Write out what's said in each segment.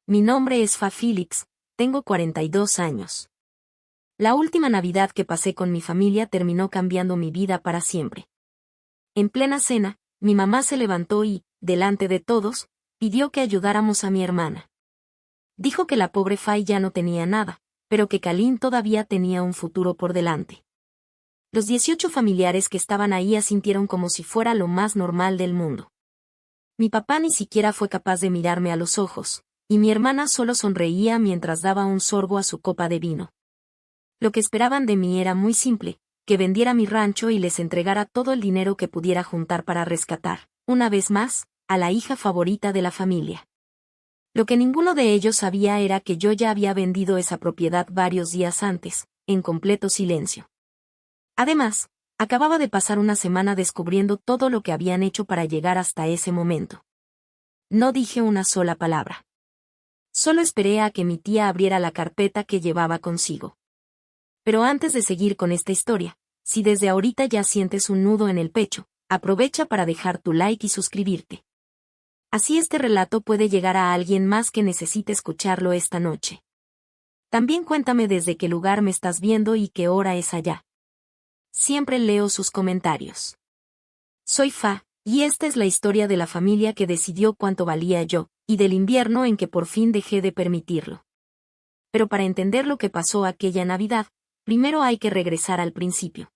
mi nombre es Fa Felix, tengo 42 años. La última Navidad que pasé con mi familia terminó cambiando mi vida para siempre. En plena cena, mi mamá se levantó y, delante de todos, pidió que ayudáramos a mi hermana. Dijo que la pobre Fay ya no tenía nada, pero que Kalin todavía tenía un futuro por delante. Los 18 familiares que estaban ahí asintieron como si fuera lo más normal del mundo. Mi papá ni siquiera fue capaz de mirarme a los ojos, y mi hermana solo sonreía mientras daba un sorbo a su copa de vino. Lo que esperaban de mí era muy simple, que vendiera mi rancho y les entregara todo el dinero que pudiera juntar para rescatar, una vez más, a la hija favorita de la familia. Lo que ninguno de ellos sabía era que yo ya había vendido esa propiedad varios días antes, en completo silencio. Además, acababa de pasar una semana descubriendo todo lo que habían hecho para llegar hasta ese momento. No dije una sola palabra. Solo esperé a que mi tía abriera la carpeta que llevaba consigo. Pero antes de seguir con esta historia, si desde ahorita ya sientes un nudo en el pecho, aprovecha para dejar tu like y suscribirte. Así este relato puede llegar a alguien más que necesite escucharlo esta noche. También cuéntame desde qué lugar me estás viendo y qué hora es allá. Siempre leo sus comentarios. Soy Fa, y esta es la historia de la familia que decidió cuánto valía yo, y del invierno en que por fin dejé de permitirlo. Pero para entender lo que pasó aquella Navidad, primero hay que regresar al principio.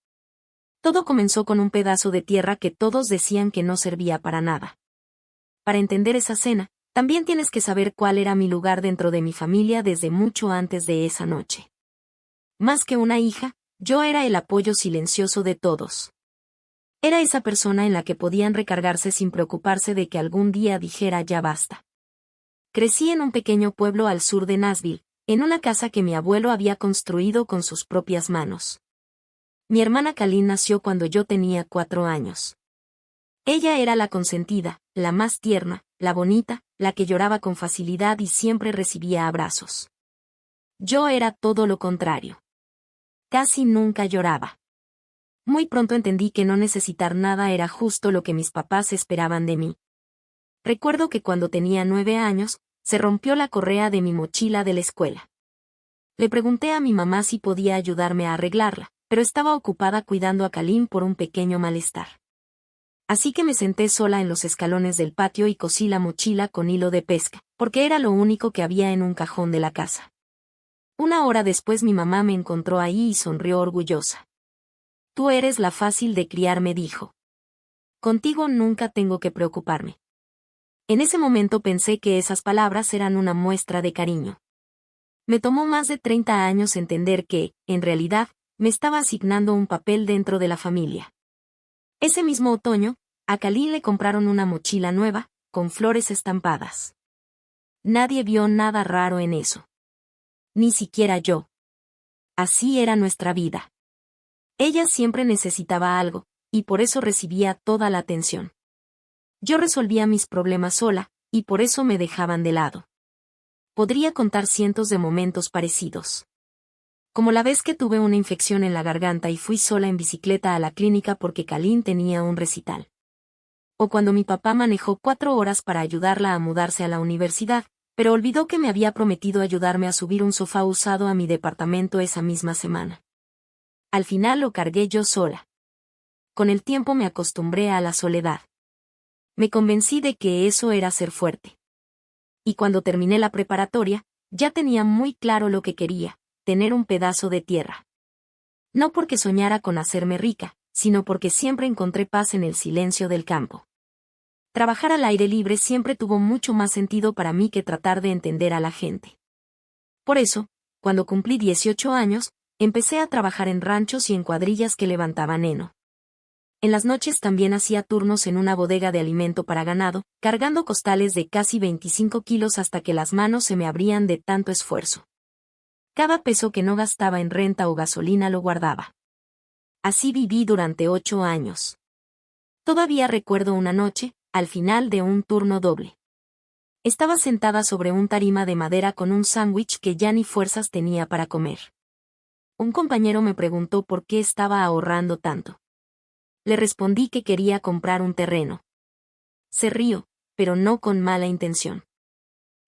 Todo comenzó con un pedazo de tierra que todos decían que no servía para nada. Para entender esa cena, también tienes que saber cuál era mi lugar dentro de mi familia desde mucho antes de esa noche. Más que una hija, yo era el apoyo silencioso de todos. Era esa persona en la que podían recargarse sin preocuparse de que algún día dijera ya basta. Crecí en un pequeño pueblo al sur de Nashville, en una casa que mi abuelo había construido con sus propias manos. Mi hermana Kalin nació cuando yo tenía 4 años. Ella era la consentida, la más tierna, la bonita, la que lloraba con facilidad y siempre recibía abrazos. Yo era todo lo contrario. Casi nunca lloraba. Muy pronto entendí que no necesitar nada era justo lo que mis papás esperaban de mí. Recuerdo que cuando tenía 9 años, se rompió la correa de mi mochila de la escuela. Le pregunté a mi mamá si podía ayudarme a arreglarla, pero estaba ocupada cuidando a Kalin por un pequeño malestar. Así que me senté sola en los escalones del patio y cosí la mochila con hilo de pesca, porque era lo único que había en un cajón de la casa. Una hora después mi mamá me encontró ahí y sonrió orgullosa. Tú eres la fácil de criar, me dijo. Contigo nunca tengo que preocuparme. En ese momento pensé que esas palabras eran una muestra de cariño. Me tomó más de 30 años entender que, en realidad, me estaba asignando un papel dentro de la familia. Ese mismo otoño, a Kalin le compraron una mochila nueva, con flores estampadas. Nadie vio nada raro en eso. Ni siquiera yo. Así era nuestra vida. Ella siempre necesitaba algo, y por eso recibía toda la atención. Yo resolvía mis problemas sola, y por eso me dejaban de lado. Podría contar cientos de momentos parecidos. Como la vez que tuve una infección en la garganta y fui sola en bicicleta a la clínica porque Kalin tenía un recital. O cuando mi papá manejó 4 horas para ayudarla a mudarse a la universidad, pero olvidó que me había prometido ayudarme a subir un sofá usado a mi departamento esa misma semana. Al final lo cargué yo sola. Con el tiempo me acostumbré a la soledad. Me convencí de que eso era ser fuerte. Y cuando terminé la preparatoria, ya tenía muy claro lo que quería, tener un pedazo de tierra. No porque soñara con hacerme rica, sino porque siempre encontré paz en el silencio del campo. Trabajar al aire libre siempre tuvo mucho más sentido para mí que tratar de entender a la gente. Por eso, cuando cumplí 18 años, empecé a trabajar en ranchos y en cuadrillas que levantaban heno. En las noches también hacía turnos en una bodega de alimento para ganado, cargando costales de casi 25 kilos hasta que las manos se me abrían de tanto esfuerzo. Cada peso que no gastaba en renta o gasolina lo guardaba. Así viví durante 8 años. Todavía recuerdo una noche, al final de un turno doble. Estaba sentada sobre un tarima de madera con un sándwich que ya ni fuerzas tenía para comer. Un compañero me preguntó por qué estaba ahorrando tanto. Le respondí que quería comprar un terreno. Se rió, pero no con mala intención.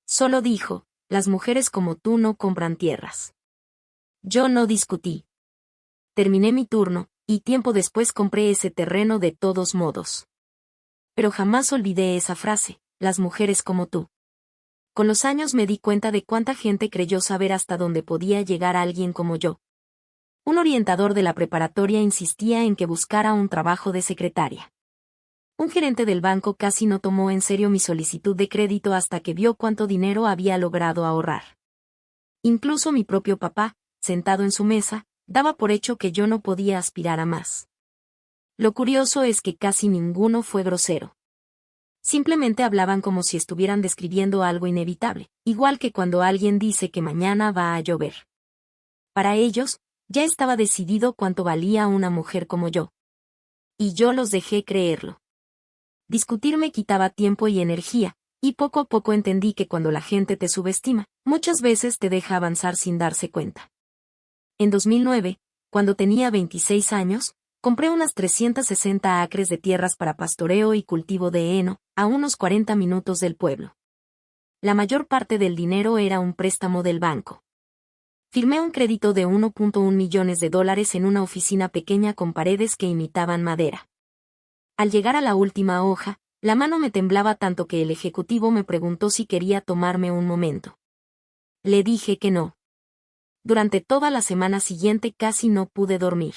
Solo dijo, las mujeres como tú no compran tierras. Yo no discutí. Terminé mi turno, y tiempo después compré ese terreno de todos modos. Pero jamás olvidé esa frase, las mujeres como tú. Con los años me di cuenta de cuánta gente creyó saber hasta dónde podía llegar alguien como yo. Un orientador de la preparatoria insistía en que buscara un trabajo de secretaria. Un gerente del banco casi no tomó en serio mi solicitud de crédito hasta que vio cuánto dinero había logrado ahorrar. Incluso mi propio papá, sentado en su mesa, daba por hecho que yo no podía aspirar a más. Lo curioso es que casi ninguno fue grosero. Simplemente hablaban como si estuvieran describiendo algo inevitable, igual que cuando alguien dice que mañana va a llover. Para ellos, ya estaba decidido cuánto valía una mujer como yo. Y yo los dejé creerlo. Discutir me quitaba tiempo y energía, y poco a poco entendí que cuando la gente te subestima, muchas veces te deja avanzar sin darse cuenta. En 2009, cuando tenía 26 años, compré unas 360 acres de tierras para pastoreo y cultivo de heno, a unos 40 minutos del pueblo. La mayor parte del dinero era un préstamo del banco. Firmé un crédito de $1.1 millones en una oficina pequeña con paredes que imitaban madera. Al llegar a la última hoja, la mano me temblaba tanto que el ejecutivo me preguntó si quería tomarme un momento. Le dije que no. Durante toda la semana siguiente casi no pude dormir.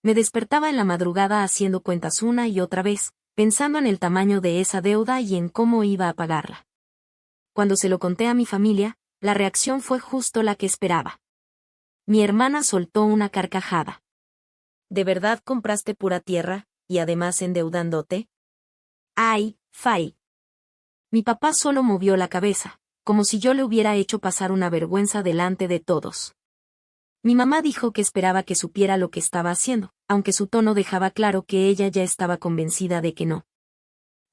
Me despertaba en la madrugada haciendo cuentas una y otra vez, pensando en el tamaño de esa deuda y en cómo iba a pagarla. Cuando se lo conté a mi familia, la reacción fue justo la que esperaba. Mi hermana soltó una carcajada. ¿De verdad compraste pura tierra, y además endeudándote? ¡Ay, Fay! Mi papá solo movió la cabeza, como si yo le hubiera hecho pasar una vergüenza delante de todos. Mi mamá dijo que esperaba que supiera lo que estaba haciendo, aunque su tono dejaba claro que ella ya estaba convencida de que no.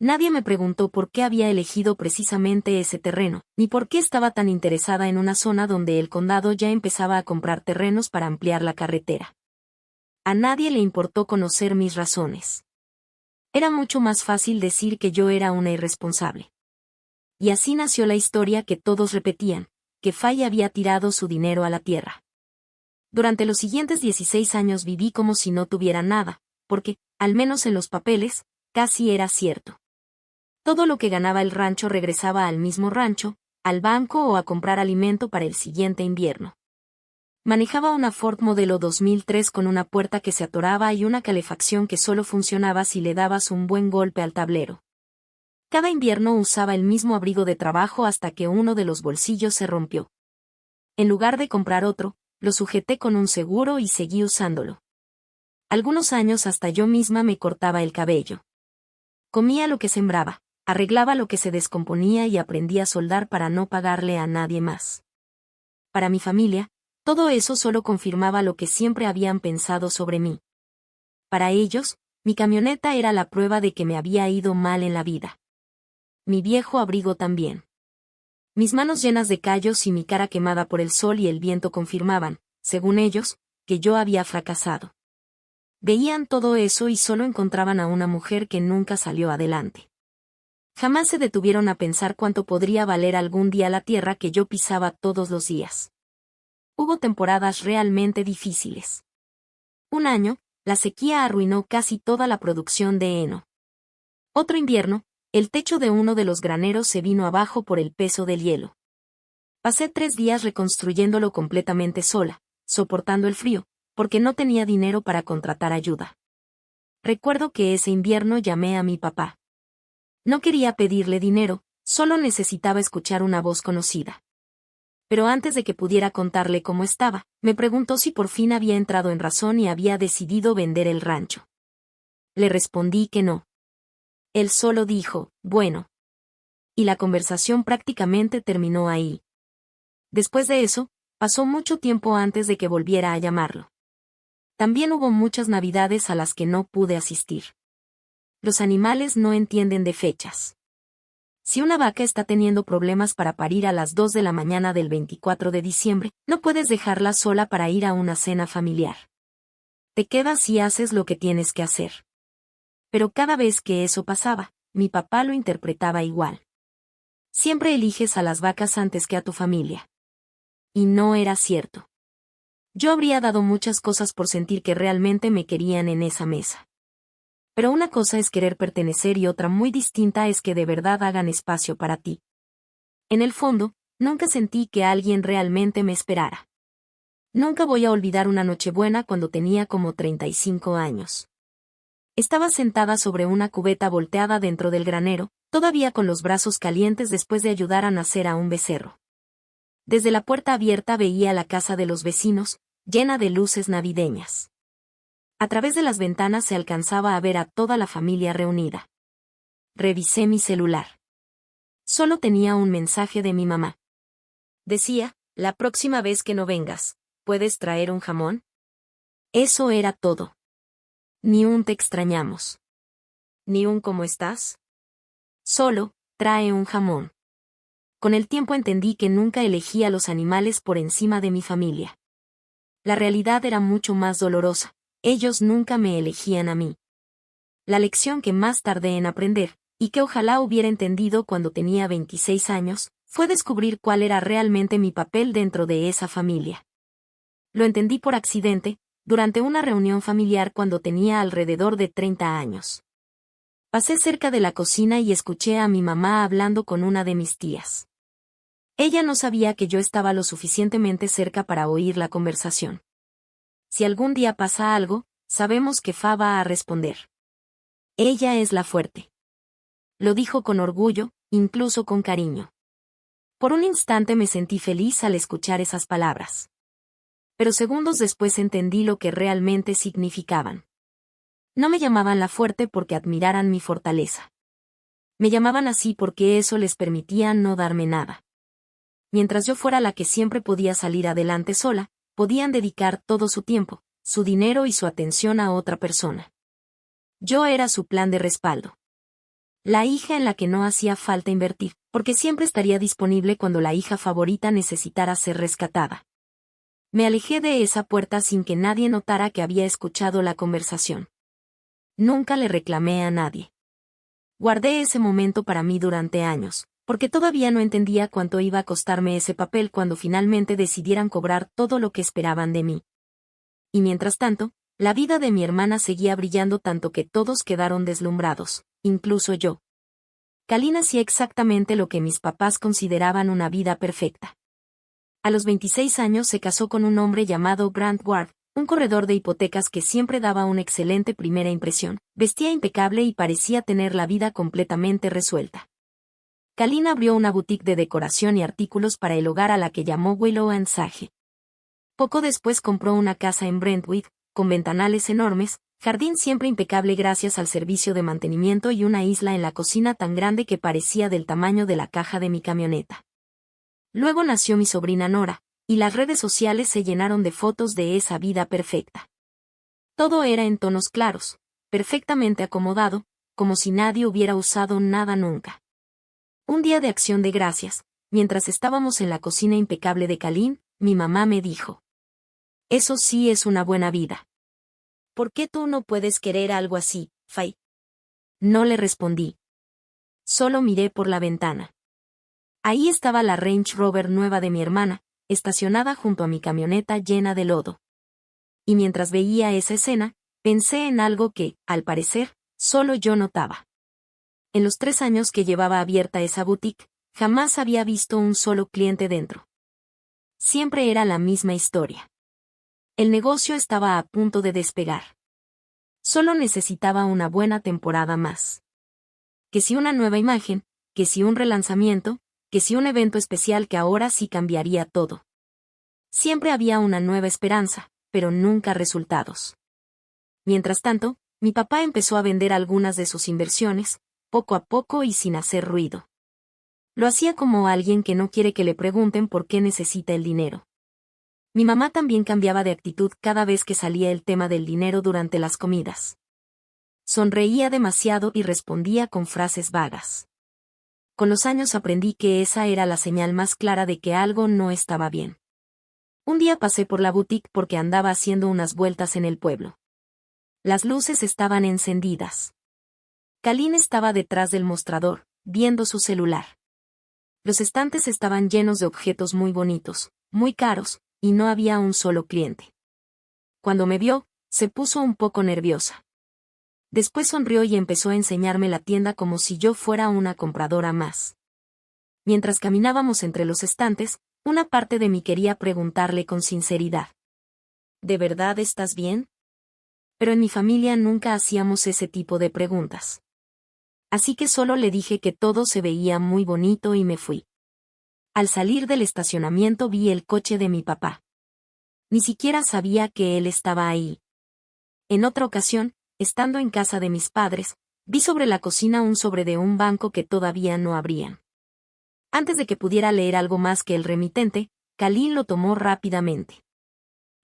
Nadie me preguntó por qué había elegido precisamente ese terreno, ni por qué estaba tan interesada en una zona donde el condado ya empezaba a comprar terrenos para ampliar la carretera. A nadie le importó conocer mis razones. Era mucho más fácil decir que yo era una irresponsable. Y así nació la historia que todos repetían, que Fay había tirado su dinero a la tierra. Durante los siguientes 16 años viví como si no tuviera nada, porque, al menos en los papeles, casi era cierto. Todo lo que ganaba el rancho regresaba al mismo rancho, al banco o a comprar alimento para el siguiente invierno. Manejaba una Ford modelo 2003 con una puerta que se atoraba y una calefacción que solo funcionaba si le dabas un buen golpe al tablero. Cada invierno usaba el mismo abrigo de trabajo hasta que uno de los bolsillos se rompió. En lugar de comprar otro, lo sujeté con un seguro y seguí usándolo. Algunos años hasta yo misma me cortaba el cabello. Comía lo que sembraba, arreglaba lo que se descomponía y aprendí a soldar para no pagarle a nadie más. Para mi familia, todo eso solo confirmaba lo que siempre habían pensado sobre mí. Para ellos, mi camioneta era la prueba de que me había ido mal en la vida. Mi viejo abrigo también. Mis manos llenas de callos y mi cara quemada por el sol y el viento confirmaban, según ellos, que yo había fracasado. Veían todo eso y solo encontraban a una mujer que nunca salió adelante. Jamás se detuvieron a pensar cuánto podría valer algún día la tierra que yo pisaba todos los días. Hubo temporadas realmente difíciles. Un año, la sequía arruinó casi toda la producción de heno. Otro invierno, el techo de uno de los graneros se vino abajo por el peso del hielo. Pasé 3 días reconstruyéndolo completamente sola, soportando el frío, porque no tenía dinero para contratar ayuda. Recuerdo que ese invierno llamé a mi papá. No quería pedirle dinero, solo necesitaba escuchar una voz conocida. Pero antes de que pudiera contarle cómo estaba, me preguntó si por fin había entrado en razón y había decidido vender el rancho. Le respondí que no. Él solo dijo, bueno. Y la conversación prácticamente terminó ahí. Después de eso, pasó mucho tiempo antes de que volviera a llamarlo. También hubo muchas navidades a las que no pude asistir. Los animales no entienden de fechas. Si una vaca está teniendo problemas para parir a las 2 de la mañana del 24 de diciembre, no puedes dejarla sola para ir a una cena familiar. Te quedas y haces lo que tienes que hacer. Pero cada vez que eso pasaba, mi papá lo interpretaba igual. Siempre eliges a las vacas antes que a tu familia. Y no era cierto. Yo habría dado muchas cosas por sentir que realmente me querían en esa mesa. Pero una cosa es querer pertenecer y otra muy distinta es que de verdad hagan espacio para ti. En el fondo, nunca sentí que alguien realmente me esperara. Nunca voy a olvidar una Nochebuena cuando tenía como 35 años. Estaba sentada sobre una cubeta volteada dentro del granero, todavía con los brazos calientes después de ayudar a nacer a un becerro. Desde la puerta abierta veía la casa de los vecinos, llena de luces navideñas. A través de las ventanas se alcanzaba a ver a toda la familia reunida. Revisé mi celular. Solo tenía un mensaje de mi mamá. Decía, la próxima vez que no vengas, ¿puedes traer un jamón? Eso era todo. Ni un te extrañamos. Ni un ¿cómo estás? Solo, trae un jamón. Con el tiempo entendí que nunca elegí a los animales por encima de mi familia. La realidad era mucho más dolorosa. Ellos nunca me elegían a mí. La lección que más tardé en aprender, y que ojalá hubiera entendido cuando tenía 26 años, fue descubrir cuál era realmente mi papel dentro de esa familia. Lo entendí por accidente, durante una reunión familiar cuando tenía alrededor de 30 años. Pasé cerca de la cocina y escuché a mi mamá hablando con una de mis tías. Ella no sabía que yo estaba lo suficientemente cerca para oír la conversación. Si algún día pasa algo, sabemos que Fa va a responder. Ella es la fuerte. Lo dijo con orgullo, incluso con cariño. Por un instante me sentí feliz al escuchar esas palabras. Pero segundos después entendí lo que realmente significaban. No me llamaban la fuerte porque admiraran mi fortaleza. Me llamaban así porque eso les permitía no darme nada. Mientras yo fuera la que siempre podía salir adelante sola, podían dedicar todo su tiempo, su dinero y su atención a otra persona. Yo era su plan de respaldo. La hija en la que no hacía falta invertir, porque siempre estaría disponible cuando la hija favorita necesitara ser rescatada. Me alejé de esa puerta sin que nadie notara que había escuchado la conversación. Nunca le reclamé a nadie. Guardé ese momento para mí durante años, porque todavía no entendía cuánto iba a costarme ese papel cuando finalmente decidieran cobrar todo lo que esperaban de mí. Y mientras tanto, la vida de mi hermana seguía brillando tanto que todos quedaron deslumbrados, incluso yo. Kalin hacía exactamente lo que mis papás consideraban una vida perfecta. A los 26 años se casó con un hombre llamado Grant Ward, un corredor de hipotecas que siempre daba una excelente primera impresión, vestía impecable y parecía tener la vida completamente resuelta. Kalin abrió una boutique de decoración y artículos para el hogar a la que llamó Willow and Sage. Poco después compró una casa en Brentwood, con ventanales enormes, jardín siempre impecable gracias al servicio de mantenimiento y una isla en la cocina tan grande que parecía del tamaño de la caja de mi camioneta. Luego nació mi sobrina Nora, y las redes sociales se llenaron de fotos de esa vida perfecta. Todo era en tonos claros, perfectamente acomodado, como si nadie hubiera usado nada nunca. Un día de acción de gracias, mientras estábamos en la cocina impecable de Kalin, mi mamá me dijo: «Eso sí es una buena vida. ¿Por qué tú no puedes querer algo así, Fay?» No le respondí. Solo miré por la ventana. Ahí estaba la Range Rover nueva de mi hermana, estacionada junto a mi camioneta llena de lodo. Y mientras veía esa escena, pensé en algo que, al parecer, solo yo notaba. En los 3 años que llevaba abierta esa boutique, jamás había visto un solo cliente dentro. Siempre era la misma historia. El negocio estaba a punto de despegar. Solo necesitaba una buena temporada más. Que si una nueva imagen, que si un relanzamiento, que si un evento especial que ahora sí cambiaría todo. Siempre había una nueva esperanza, pero nunca resultados. Mientras tanto, mi papá empezó a vender algunas de sus inversiones, poco a poco y sin hacer ruido. Lo hacía como alguien que no quiere que le pregunten por qué necesita el dinero. Mi mamá también cambiaba de actitud cada vez que salía el tema del dinero durante las comidas. Sonreía demasiado y respondía con frases vagas. Con los años aprendí que esa era la señal más clara de que algo no estaba bien. Un día pasé por la boutique porque andaba haciendo unas vueltas en el pueblo. Las luces estaban encendidas. Kalin estaba detrás del mostrador, viendo su celular. Los estantes estaban llenos de objetos muy bonitos, muy caros, y no había un solo cliente. Cuando me vio, se puso un poco nerviosa. Después sonrió y empezó a enseñarme la tienda como si yo fuera una compradora más. Mientras caminábamos entre los estantes, una parte de mí quería preguntarle con sinceridad: ¿de verdad estás bien? Pero en mi familia nunca hacíamos ese tipo de preguntas. Así que solo le dije que todo se veía muy bonito y me fui. Al salir del estacionamiento vi el coche de mi papá. Ni siquiera sabía que él estaba ahí. En otra ocasión, estando en casa de mis padres, vi sobre la cocina un sobre de un banco que todavía no abrían. Antes de que pudiera leer algo más que el remitente, Khalil lo tomó rápidamente.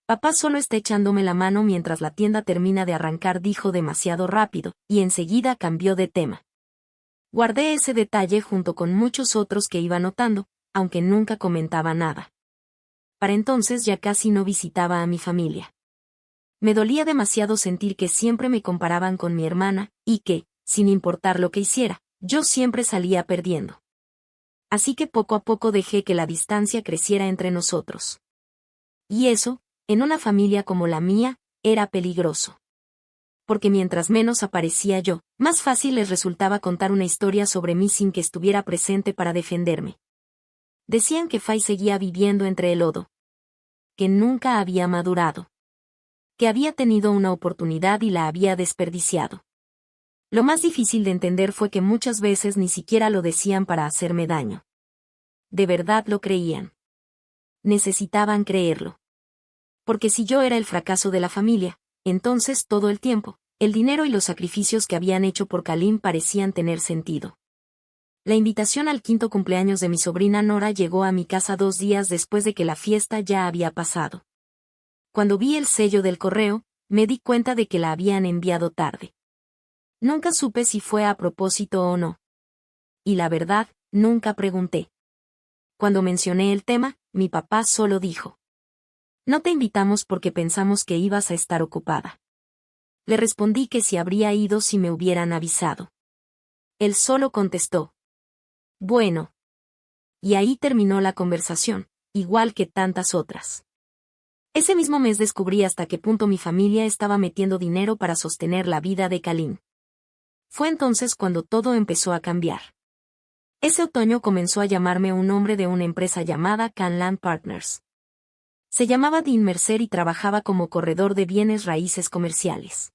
Papá solo está echándome la mano mientras la tienda termina de arrancar, dijo demasiado rápido, y enseguida cambió de tema. Guardé ese detalle junto con muchos otros que iba notando, aunque nunca comentaba nada. Para entonces ya casi no visitaba a mi familia. Me dolía demasiado sentir que siempre me comparaban con mi hermana, y que, sin importar lo que hiciera, yo siempre salía perdiendo. Así que poco a poco dejé que la distancia creciera entre nosotros. Y eso, en una familia como la mía, era peligroso. Porque mientras menos aparecía yo, más fácil les resultaba contar una historia sobre mí sin que estuviera presente para defenderme. Decían que Fay seguía viviendo entre el lodo. Que nunca había madurado. Que había tenido una oportunidad y la había desperdiciado. Lo más difícil de entender fue que muchas veces ni siquiera lo decían para hacerme daño. De verdad lo creían. Necesitaban creerlo. Porque si yo era el fracaso de la familia, entonces todo el tiempo, el dinero y los sacrificios que habían hecho por Khalil parecían tener sentido. La invitación al 5º cumpleaños de mi sobrina Nora llegó a mi casa 2 días después de que la fiesta ya había pasado. Cuando vi el sello del correo, me di cuenta de que la habían enviado tarde. Nunca supe si fue a propósito o no. Y la verdad, nunca pregunté. Cuando mencioné el tema, mi papá solo dijo: «No te invitamos porque pensamos que ibas a estar ocupada». Le respondí que si habría ido si me hubieran avisado. Él solo contestó: «Bueno». Y ahí terminó la conversación, igual que tantas otras. Ese mismo mes descubrí hasta qué punto mi familia estaba metiendo dinero para sostener la vida de Khalil. Fue entonces cuando todo empezó a cambiar. Ese otoño comenzó a llamarme un hombre de una empresa llamada Canland Partners. Se llamaba Dean Mercer y trabajaba como corredor de bienes raíces comerciales.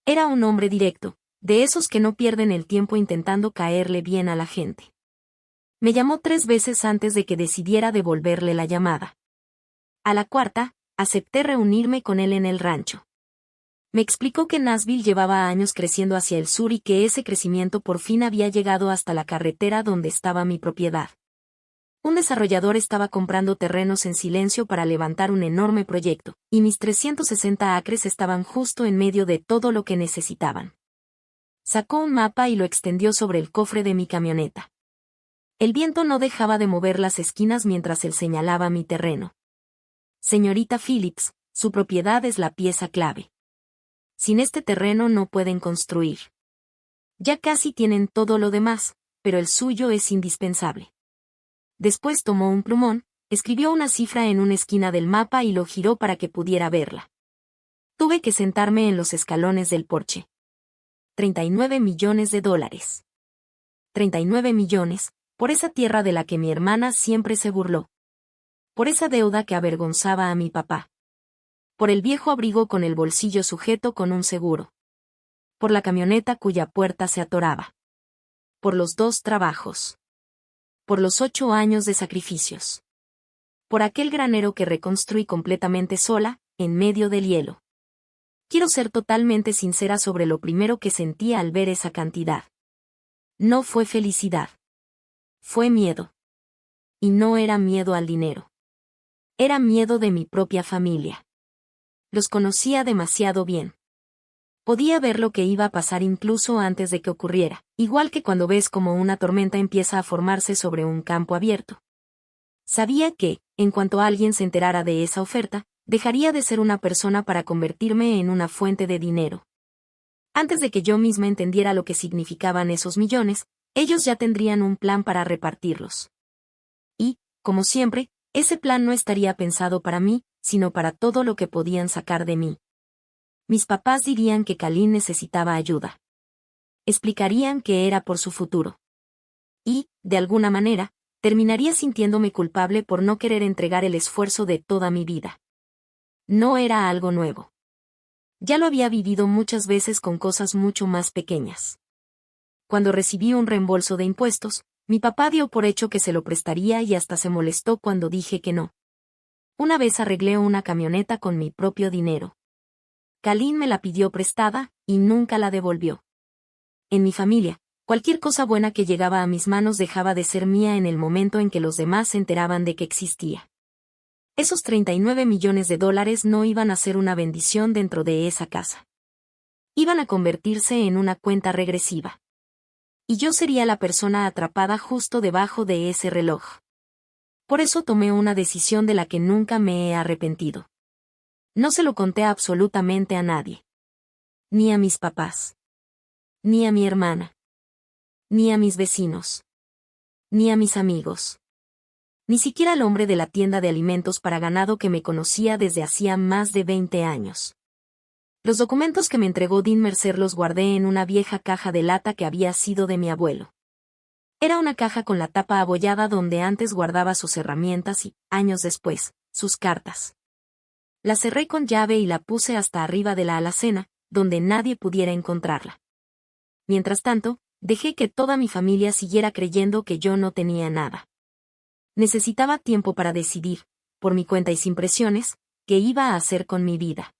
Era un hombre directo, de esos que no pierden el tiempo intentando caerle bien a la gente. Me llamó 3 veces antes de que decidiera devolverle la llamada. A la cuarta, acepté reunirme con él en el rancho. Me explicó que Nashville llevaba años creciendo hacia el sur y que ese crecimiento por fin había llegado hasta la carretera donde estaba mi propiedad. Un desarrollador estaba comprando terrenos en silencio para levantar un enorme proyecto, y mis 360 acres estaban justo en medio de todo lo que necesitaban. Sacó un mapa y lo extendió sobre el cofre de mi camioneta. El viento no dejaba de mover las esquinas mientras él señalaba mi terreno. Señorita Phillips, su propiedad es la pieza clave. Sin este terreno no pueden construir. Ya casi tienen todo lo demás, pero el suyo es indispensable. Después tomó un plumón, escribió una cifra en una esquina del mapa y lo giró para que pudiera verla. Tuve que sentarme en los escalones del porche. 39 millones de dólares. 39 millones, por esa tierra de la que mi hermana siempre se burló. Por esa deuda que avergonzaba a mi papá. Por el viejo abrigo con el bolsillo sujeto con un seguro. Por la camioneta cuya puerta se atoraba. Por los 2 trabajos. Por los 8 años de sacrificios. Por aquel granero que reconstruí completamente sola, en medio del hielo. Quiero ser totalmente sincera sobre lo primero que sentí al ver esa cantidad. No fue felicidad. Fue miedo. Y no era miedo al dinero. Era miedo de mi propia familia. Los conocía demasiado bien. Podía ver lo que iba a pasar incluso antes de que ocurriera, igual que cuando ves cómo una tormenta empieza a formarse sobre un campo abierto. Sabía que, en cuanto alguien se enterara de esa oferta, dejaría de ser una persona para convertirme en una fuente de dinero. Antes de que yo misma entendiera lo que significaban esos millones, ellos ya tendrían un plan para repartirlos. Como siempre, ese plan no estaría pensado para mí, sino para todo lo que podían sacar de mí. Mis papás dirían que Kalin necesitaba ayuda. Explicarían que era por su futuro. Y, de alguna manera, terminaría sintiéndome culpable por no querer entregar el esfuerzo de toda mi vida. No era algo nuevo. Ya lo había vivido muchas veces con cosas mucho más pequeñas. Cuando recibí un reembolso de impuestos, mi papá dio por hecho que se lo prestaría y hasta se molestó cuando dije que no. Una vez arreglé una camioneta con mi propio dinero. Kalin me la pidió prestada, y nunca la devolvió. En mi familia, cualquier cosa buena que llegaba a mis manos dejaba de ser mía en el momento en que los demás se enteraban de que existía. Esos 39 millones de dólares no iban a ser una bendición dentro de esa casa. Iban a convertirse en una cuenta regresiva. Y yo sería la persona atrapada justo debajo de ese reloj. Por eso tomé una decisión de la que nunca me he arrepentido. No se lo conté absolutamente a nadie. Ni a mis papás. Ni a mi hermana. Ni a mis vecinos. Ni a mis amigos. Ni siquiera al hombre de la tienda de alimentos para ganado que me conocía desde hacía más de 20 años. Los documentos que me entregó Dean Mercer los guardé en una vieja caja de lata que había sido de mi abuelo. Era una caja con la tapa abollada donde antes guardaba sus herramientas y, años después, sus cartas. La cerré con llave y la puse hasta arriba de la alacena, donde nadie pudiera encontrarla. Mientras tanto, dejé que toda mi familia siguiera creyendo que yo no tenía nada. Necesitaba tiempo para decidir, por mi cuenta y sin presiones, qué iba a hacer con mi vida.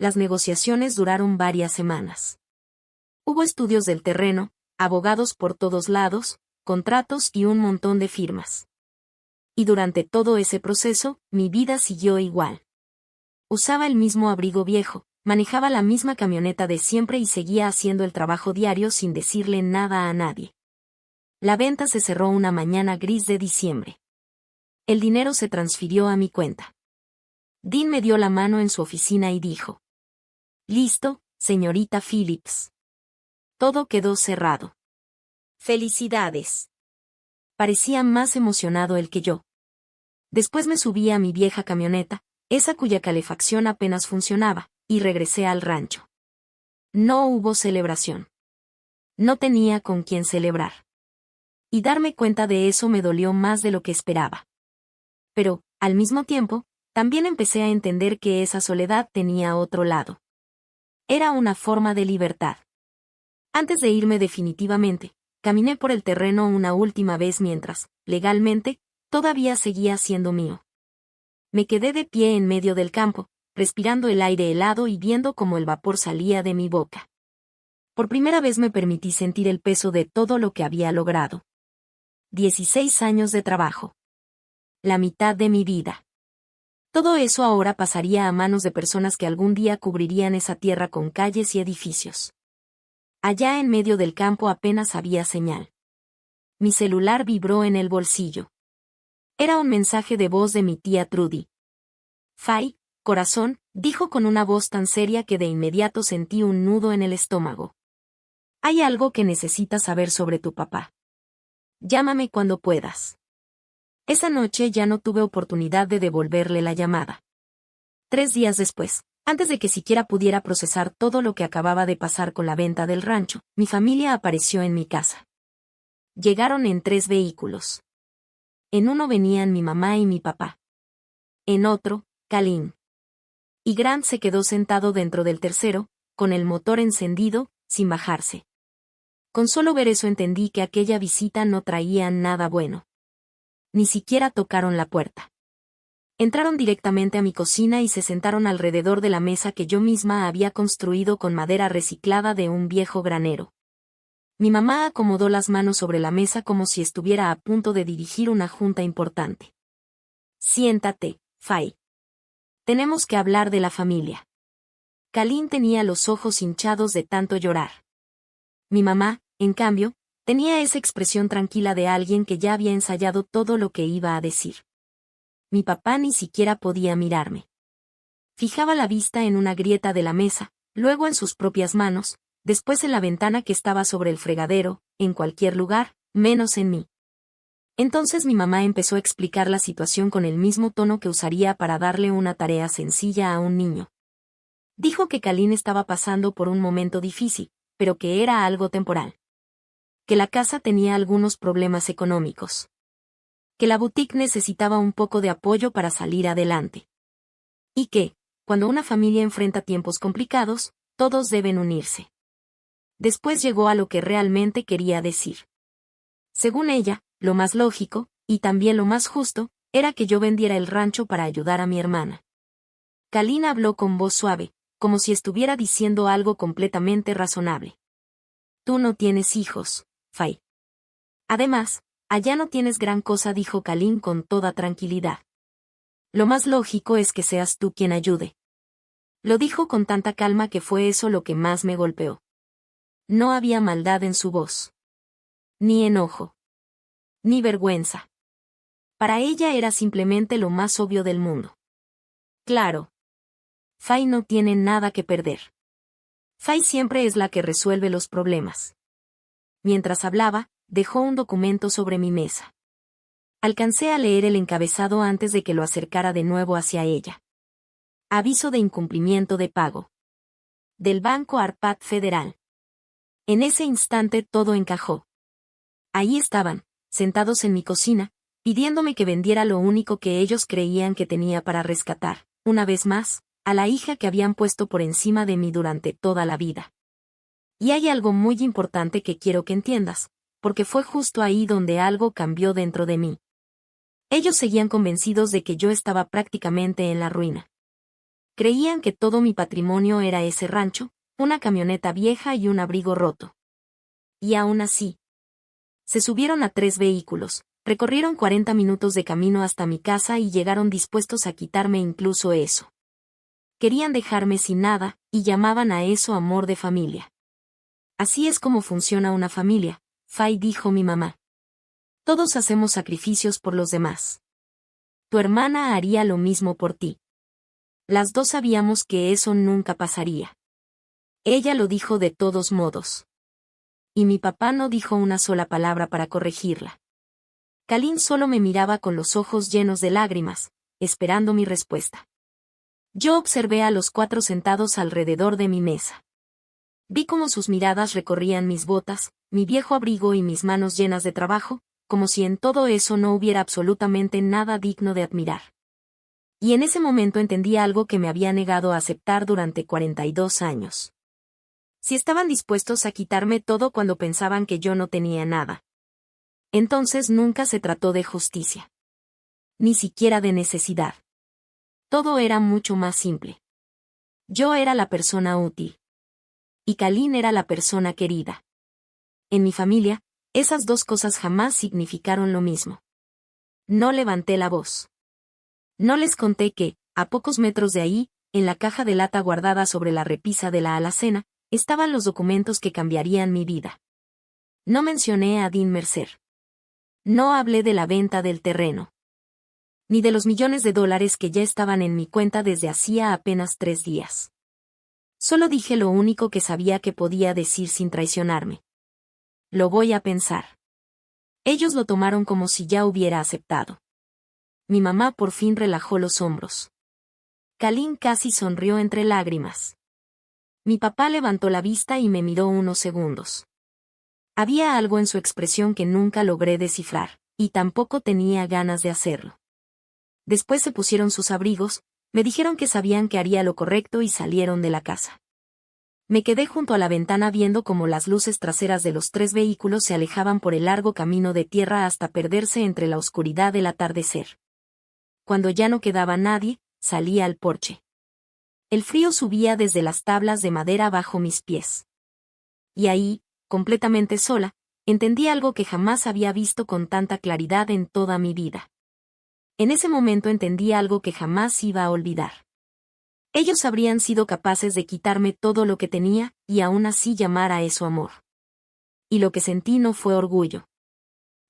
Las negociaciones duraron varias semanas. Hubo estudios del terreno, abogados por todos lados, contratos y un montón de firmas. Y durante todo ese proceso, mi vida siguió igual. Usaba el mismo abrigo viejo, manejaba la misma camioneta de siempre y seguía haciendo el trabajo diario sin decirle nada a nadie. La venta se cerró una mañana gris de diciembre. El dinero se transfirió a mi cuenta. Dean me dio la mano en su oficina y dijo: «Listo, señorita Phillips. Todo quedó cerrado. ¡Felicidades!». Parecía más emocionado él que yo. Después me subí a mi vieja camioneta, esa cuya calefacción apenas funcionaba, y regresé al rancho. No hubo celebración. No tenía con quién celebrar. Y darme cuenta de eso me dolió más de lo que esperaba. Pero, al mismo tiempo, también empecé a entender que esa soledad tenía otro lado. Era una forma de libertad. Antes de irme definitivamente, caminé por el terreno una última vez mientras, legalmente, todavía seguía siendo mío. Me quedé de pie en medio del campo, respirando el aire helado y viendo cómo el vapor salía de mi boca. Por primera vez me permití sentir el peso de todo lo que había logrado. 16 años de trabajo. La mitad de mi vida. Todo eso ahora pasaría a manos de personas que algún día cubrirían esa tierra con calles y edificios. Allá en medio del campo apenas había señal. Mi celular vibró en el bolsillo. Era un mensaje de voz de mi tía Trudy. «Fay, corazón», dijo con una voz tan seria que de inmediato sentí un nudo en el estómago. «Hay algo que necesitas saber sobre tu papá. Llámame cuando puedas». Esa noche ya no tuve oportunidad de devolverle la llamada. 3 días después, antes de que siquiera pudiera procesar todo lo que acababa de pasar con la venta del rancho, mi familia apareció en mi casa. Llegaron en 3 vehículos. En uno venían mi mamá y mi papá. En otro, Kalin. Y Grant se quedó sentado dentro del tercero, con el motor encendido, sin bajarse. Con solo ver eso entendí que aquella visita no traía nada bueno. Ni siquiera tocaron la puerta. Entraron directamente a mi cocina y se sentaron alrededor de la mesa que yo misma había construido con madera reciclada de un viejo granero. Mi mamá acomodó las manos sobre la mesa como si estuviera a punto de dirigir una junta importante. «Siéntate, Fay. Tenemos que hablar de la familia». Kalin tenía los ojos hinchados de tanto llorar. Mi mamá, en cambio, tenía esa expresión tranquila de alguien que ya había ensayado todo lo que iba a decir. Mi papá ni siquiera podía mirarme. Fijaba la vista en una grieta de la mesa, luego en sus propias manos, después en la ventana que estaba sobre el fregadero, en cualquier lugar, menos en mí. Entonces mi mamá empezó a explicar la situación con el mismo tono que usaría para darle una tarea sencilla a un niño. Dijo que Kalin estaba pasando por un momento difícil, pero que era algo temporal. Que la casa tenía algunos problemas económicos. Que la boutique necesitaba un poco de apoyo para salir adelante. Y que, cuando una familia enfrenta tiempos complicados, todos deben unirse. Después llegó a lo que realmente quería decir. Según ella, lo más lógico, y también lo más justo, era que yo vendiera el rancho para ayudar a mi hermana. Kalin habló con voz suave, como si estuviera diciendo algo completamente razonable. Tú no tienes hijos, Fay. Además, allá no tienes gran cosa, dijo Kalin con toda tranquilidad. Lo más lógico es que seas tú quien ayude. Lo dijo con tanta calma que fue eso lo que más me golpeó. No había maldad en su voz. Ni enojo. Ni vergüenza. Para ella era simplemente lo más obvio del mundo. Claro. Fay no tiene nada que perder. Fay siempre es la que resuelve los problemas. Mientras hablaba, dejó un documento sobre mi mesa. Alcancé a leer el encabezado antes de que lo acercara de nuevo hacia ella. Aviso de incumplimiento de pago. Del Banco Arpad Federal. En ese instante todo encajó. Ahí estaban, sentados en mi cocina, pidiéndome que vendiera lo único que ellos creían que tenía para rescatar, una vez más, a la hija que habían puesto por encima de mí durante toda la vida. Y hay algo muy importante que quiero que entiendas, porque fue justo ahí donde algo cambió dentro de mí. Ellos seguían convencidos de que yo estaba prácticamente en la ruina. Creían que todo mi patrimonio era ese rancho, una camioneta vieja y un abrigo roto. Y aún así. Se subieron a 3 vehículos, recorrieron 40 minutos de camino hasta mi casa y llegaron dispuestos a quitarme incluso eso. Querían dejarme sin nada, y llamaban a eso amor de familia. Así es como funciona una familia, Fay, dijo mi mamá. Todos hacemos sacrificios por los demás. Tu hermana haría lo mismo por ti. Las dos sabíamos que eso nunca pasaría. Ella lo dijo de todos modos. Y mi papá no dijo una sola palabra para corregirla. Kalin solo me miraba con los ojos llenos de lágrimas, esperando mi respuesta. Yo observé a los 4 sentados alrededor de mi mesa. Vi cómo sus miradas recorrían mis botas, mi viejo abrigo y mis manos llenas de trabajo, como si en todo eso no hubiera absolutamente nada digno de admirar. Y en ese momento entendí algo que me había negado a aceptar durante 42 años. Si estaban dispuestos a quitarme todo cuando pensaban que yo no tenía nada. Entonces nunca se trató de justicia. Ni siquiera de necesidad. Todo era mucho más simple. Yo era la persona útil. Y Kalin era la persona querida. En mi familia, esas dos cosas jamás significaron lo mismo. No levanté la voz. No les conté que, a pocos metros de ahí, en la caja de lata guardada sobre la repisa de la alacena, estaban los documentos que cambiarían mi vida. No mencioné a Dean Mercer. No hablé de la venta del terreno. Ni de los millones de dólares que ya estaban en mi cuenta desde hacía apenas 3 días. Solo dije lo único que sabía que podía decir sin traicionarme. Lo voy a pensar. Ellos lo tomaron como si ya hubiera aceptado. Mi mamá por fin relajó los hombros. Kalin casi sonrió entre lágrimas. Mi papá levantó la vista y me miró unos segundos. Había algo en su expresión que nunca logré descifrar, y tampoco tenía ganas de hacerlo. Después se pusieron sus abrigos, me dijeron que sabían que haría lo correcto y salieron de la casa. Me quedé junto a la ventana viendo cómo las luces traseras de los 3 vehículos se alejaban por el largo camino de tierra hasta perderse entre la oscuridad del atardecer. Cuando ya no quedaba nadie, salí al porche. El frío subía desde las tablas de madera bajo mis pies. Y ahí, completamente sola, entendí algo que jamás había visto con tanta claridad en toda mi vida. En ese momento entendí algo que jamás iba a olvidar. Ellos habrían sido capaces de quitarme todo lo que tenía, y aún así llamar a eso amor. Y lo que sentí no fue orgullo.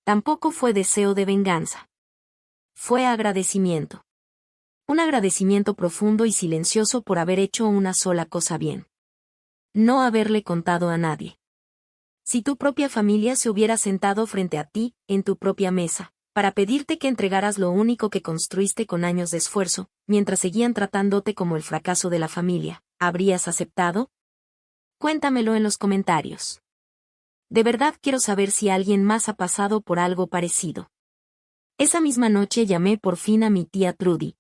Tampoco fue deseo de venganza. Fue agradecimiento. Un agradecimiento profundo y silencioso por haber hecho una sola cosa bien. No haberle contado a nadie. Si tu propia familia se hubiera sentado frente a ti, en tu propia mesa, para pedirte que entregaras lo único que construiste con años de esfuerzo, mientras seguían tratándote como el fracaso de la familia. ¿Habrías aceptado? Cuéntamelo en los comentarios. De verdad quiero saber si alguien más ha pasado por algo parecido. Esa misma noche llamé por fin a mi tía Trudy.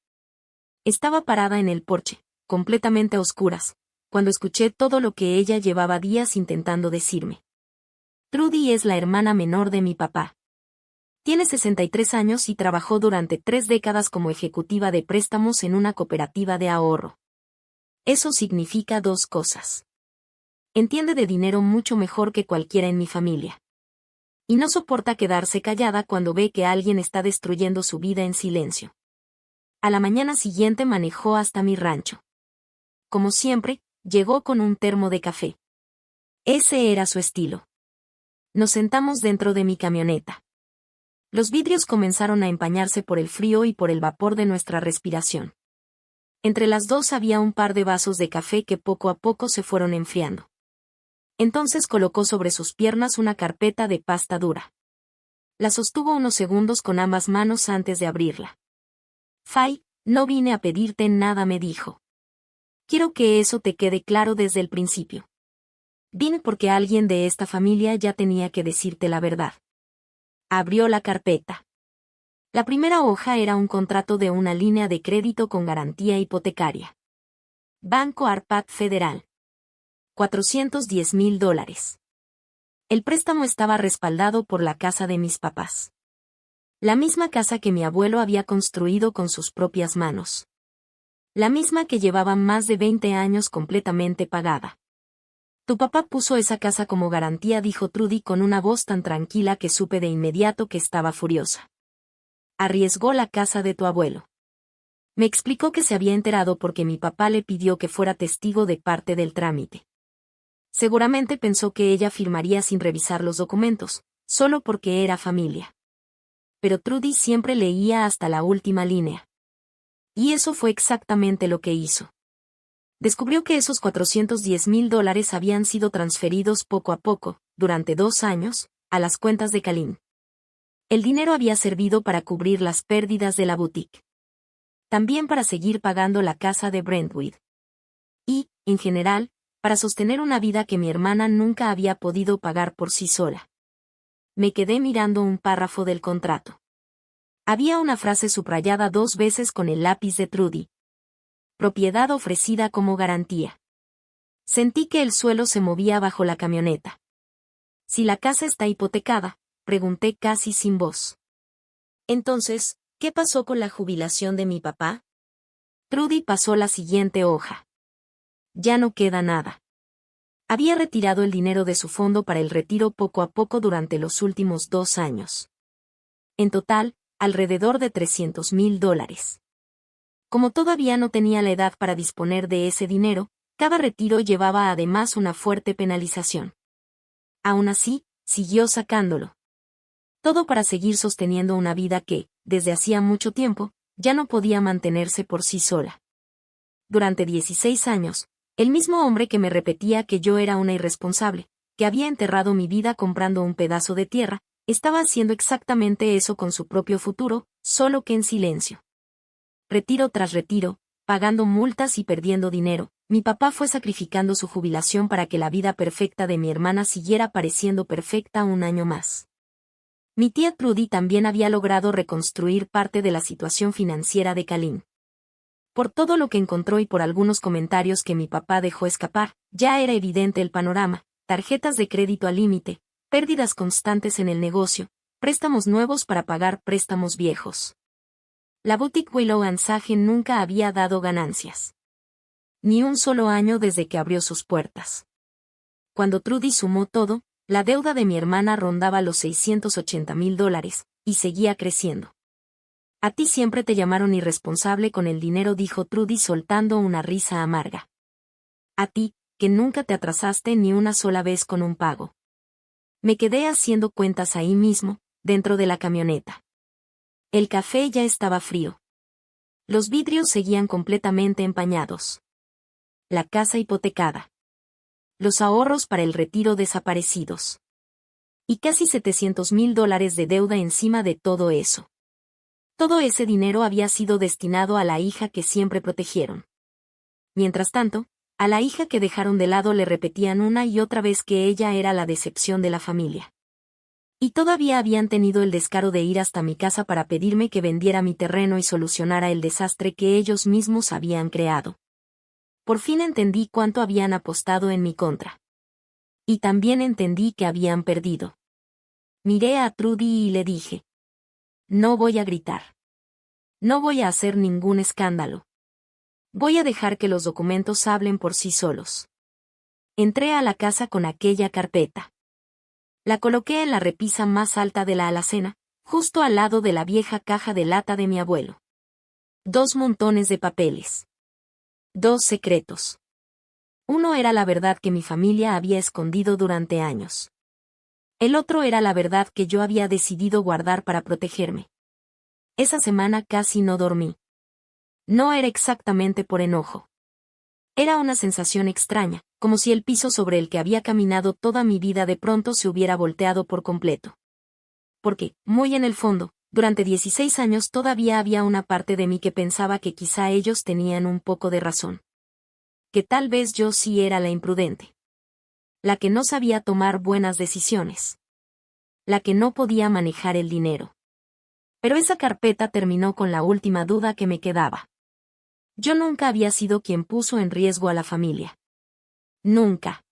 Estaba parada en el porche, completamente a oscuras, cuando escuché todo lo que ella llevaba días intentando decirme. Trudy es la hermana menor de mi papá. Tiene 63 años y trabajó durante 3 décadas como ejecutiva de préstamos en una cooperativa de ahorro. Eso significa 2 cosas. Entiende de dinero mucho mejor que cualquiera en mi familia. Y no soporta quedarse callada cuando ve que alguien está destruyendo su vida en silencio. A la mañana siguiente manejó hasta mi rancho. Como siempre, llegó con un termo de café. Ese era su estilo. Nos sentamos dentro de mi camioneta. Los vidrios comenzaron a empañarse por el frío y por el vapor de nuestra respiración. Entre las dos había un par de vasos de café que poco a poco se fueron enfriando. Entonces colocó sobre sus piernas una carpeta de pasta dura. La sostuvo unos segundos con ambas manos antes de abrirla. Fay, no vine a pedirte nada, me dijo. Quiero que eso te quede claro desde el principio. Vine porque alguien de esta familia ya tenía que decirte la verdad. Abrió la carpeta. La primera hoja era un contrato de una línea de crédito con garantía hipotecaria. Banco Arpad Federal. $410,000. El préstamo estaba respaldado por la casa de mis papás. La misma casa que mi abuelo había construido con sus propias manos. La misma que llevaba más de 20 años completamente pagada. Tu papá puso esa casa como garantía, dijo Trudy con una voz tan tranquila que supe de inmediato que estaba furiosa. Arriesgó la casa de tu abuelo. Me explicó que se había enterado porque mi papá le pidió que fuera testigo de parte del trámite. Seguramente pensó que ella firmaría sin revisar los documentos, solo porque era familia. Pero Trudy siempre leía hasta la última línea. Y eso fue exactamente lo que hizo. Descubrió que esos $410,000 habían sido transferidos poco a poco, durante 2 años, a las cuentas de Kalin. El dinero había servido para cubrir las pérdidas de la boutique. También para seguir pagando la casa de Brentwood. Y, en general, para sostener una vida que mi hermana nunca había podido pagar por sí sola. Me quedé mirando un párrafo del contrato. Había una frase subrayada 2 veces con el lápiz de Trudy. Propiedad ofrecida como garantía. Sentí que el suelo se movía bajo la camioneta. Si la casa está hipotecada, pregunté casi sin voz. Entonces, ¿qué pasó con la jubilación de mi papá? Trudy pasó la siguiente hoja. Ya no queda nada. Había retirado el dinero de su fondo para el retiro poco a poco durante los últimos 2 años. En total, alrededor de $300,000. Como todavía no tenía la edad para disponer de ese dinero, cada retiro llevaba además una fuerte penalización. Aún así, siguió sacándolo. Todo para seguir sosteniendo una vida que, desde hacía mucho tiempo, ya no podía mantenerse por sí sola. Durante 16 años, el mismo hombre que me repetía que yo era una irresponsable, que había enterrado mi vida comprando un pedazo de tierra, estaba haciendo exactamente eso con su propio futuro, solo que en silencio. Retiro tras retiro, pagando multas y perdiendo dinero, mi papá fue sacrificando su jubilación para que la vida perfecta de mi hermana siguiera pareciendo perfecta un año más. Mi tía Trudy también había logrado reconstruir parte de la situación financiera de Kalin. Por todo lo que encontró y por algunos comentarios que mi papá dejó escapar, ya era evidente el panorama: tarjetas de crédito al límite, pérdidas constantes en el negocio, préstamos nuevos para pagar préstamos viejos. La boutique Willow & Sage nunca había dado ganancias. Ni un solo año desde que abrió sus puertas. Cuando Trudy sumó todo, la deuda de mi hermana rondaba los $680,000, y seguía creciendo. A ti siempre te llamaron irresponsable con el dinero, dijo Trudy soltando una risa amarga. A ti, que nunca te atrasaste ni una sola vez con un pago. Me quedé haciendo cuentas ahí mismo, dentro de la camioneta. El café ya estaba frío. Los vidrios seguían completamente empañados. La casa hipotecada. Los ahorros para el retiro desaparecidos. Y casi $700,000 de deuda encima de todo eso. Todo ese dinero había sido destinado a la hija que siempre protegieron. Mientras tanto, a la hija que dejaron de lado le repetían una y otra vez que ella era la decepción de la familia. Y todavía habían tenido el descaro de ir hasta mi casa para pedirme que vendiera mi terreno y solucionara el desastre que ellos mismos habían creado. Por fin entendí cuánto habían apostado en mi contra. Y también entendí que habían perdido. Miré a Trudy y le dije: no voy a gritar. No voy a hacer ningún escándalo. Voy a dejar que los documentos hablen por sí solos. Entré a la casa con aquella carpeta. La coloqué en la repisa más alta de la alacena, justo al lado de la vieja caja de lata de mi abuelo. 2 montones de papeles. 2 secretos. Uno era la verdad que mi familia había escondido durante años. El otro era la verdad que yo había decidido guardar para protegerme. Esa semana casi no dormí. No era exactamente por enojo. Era una sensación extraña, como si el piso sobre el que había caminado toda mi vida de pronto se hubiera volteado por completo. Porque, muy en el fondo, durante 16 años todavía había una parte de mí que pensaba que quizá ellos tenían un poco de razón. Que tal vez yo sí era la imprudente. La que no sabía tomar buenas decisiones. La que no podía manejar el dinero. Pero esa carpeta terminó con la última duda que me quedaba. Yo nunca había sido quien puso en riesgo a la familia. Nunca.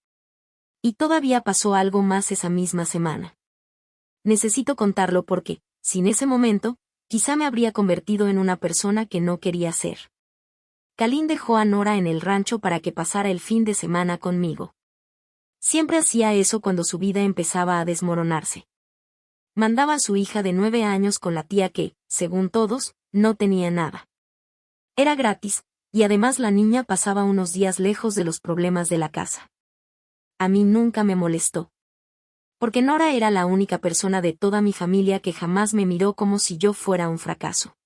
Y todavía pasó algo más esa misma semana. Necesito contarlo porque, sin ese momento, quizá me habría convertido en una persona que no quería ser. Kalin dejó a Nora en el rancho para que pasara el fin de semana conmigo. Siempre hacía eso cuando su vida empezaba a desmoronarse. Mandaba a su hija de 9 años con la tía que, según todos, no tenía nada. Era gratis, y además la niña pasaba unos días lejos de los problemas de la casa. A mí nunca me molestó. Porque Nora era la única persona de toda mi familia que jamás me miró como si yo fuera un fracaso.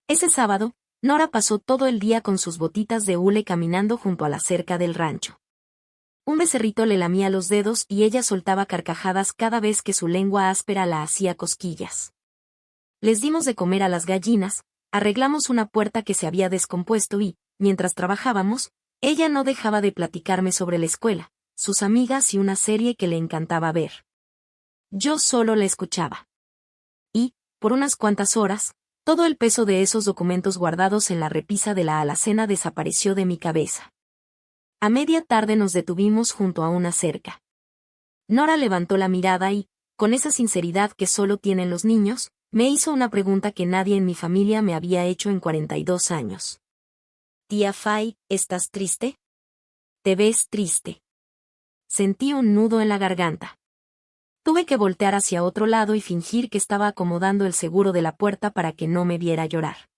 Ese sábado, Nora pasó todo el día con sus botitas de hule caminando junto a la cerca del rancho. Un becerrito le lamía los dedos y ella soltaba carcajadas cada vez que su lengua áspera la hacía cosquillas. Les dimos de comer a las gallinas, arreglamos una puerta que se había descompuesto y, mientras trabajábamos, ella no dejaba de platicarme sobre la escuela, sus amigas y una serie que le encantaba ver. Yo solo la escuchaba. Y, por unas cuantas horas, todo el peso de esos documentos guardados en la repisa de la alacena desapareció de mi cabeza. A media tarde nos detuvimos junto a una cerca. Nora levantó la mirada y, con esa sinceridad que solo tienen los niños, me hizo una pregunta que nadie en mi familia me había hecho en 42 años. Tía Fay, ¿estás triste? Te ves triste. Sentí un nudo en la garganta. Tuve que voltear hacia otro lado y fingir que estaba acomodando el seguro de la puerta para que no me viera llorar.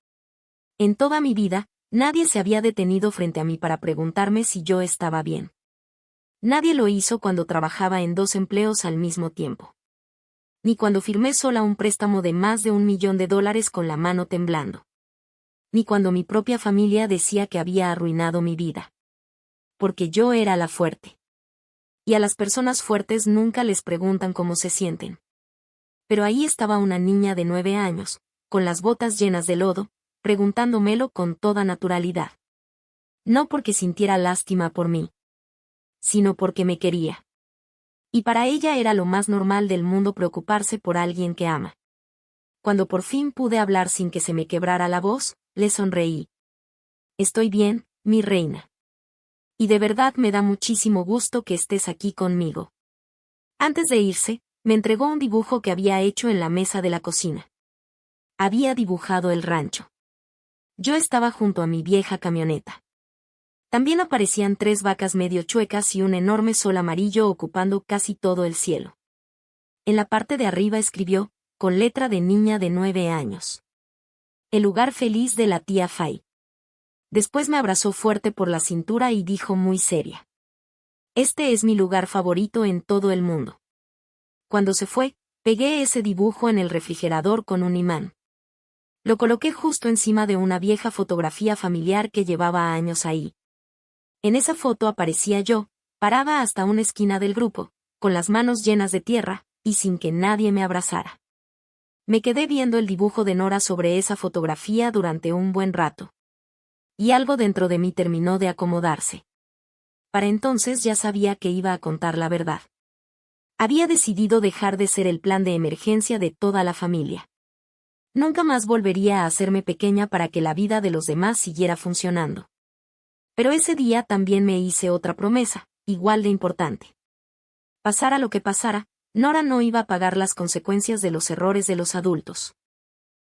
En toda mi vida, nadie se había detenido frente a mí para preguntarme si yo estaba bien. Nadie lo hizo cuando trabajaba en 2 empleos al mismo tiempo. Ni cuando firmé sola un préstamo de más de $1 millón con la mano temblando. Ni cuando mi propia familia decía que había arruinado mi vida. Porque yo era la fuerte. Y a las personas fuertes nunca les preguntan cómo se sienten. Pero ahí estaba una niña de 9 años, con las botas llenas de lodo, preguntándomelo con toda naturalidad. No porque sintiera lástima por mí, sino porque me quería. Y para ella era lo más normal del mundo preocuparse por alguien que ama. Cuando por fin pude hablar sin que se me quebrara la voz, le sonreí. Estoy bien, mi reina. Y de verdad me da muchísimo gusto que estés aquí conmigo. Antes de irse, me entregó un dibujo que había hecho en la mesa de la cocina. Había dibujado el rancho. Yo estaba junto a mi vieja camioneta. También aparecían 3 vacas medio chuecas y un enorme sol amarillo ocupando casi todo el cielo. En la parte de arriba escribió, con letra de niña de 9 años. El lugar feliz de la tía Fay. Después me abrazó fuerte por la cintura y dijo muy seria. Este es mi lugar favorito en todo el mundo. Cuando se fue, pegué ese dibujo en el refrigerador con un imán. Lo coloqué justo encima de una vieja fotografía familiar que llevaba años ahí. En esa foto aparecía yo, parada hasta una esquina del grupo, con las manos llenas de tierra, y sin que nadie me abrazara. Me quedé viendo el dibujo de Nora sobre esa fotografía durante un buen rato. Y algo dentro de mí terminó de acomodarse. Para entonces ya sabía que iba a contar la verdad. Había decidido dejar de ser el plan de emergencia de toda la familia. Nunca más volvería a hacerme pequeña para que la vida de los demás siguiera funcionando. Pero ese día también me hice otra promesa, igual de importante. Pasara lo que pasara, Nora no iba a pagar las consecuencias de los errores de los adultos.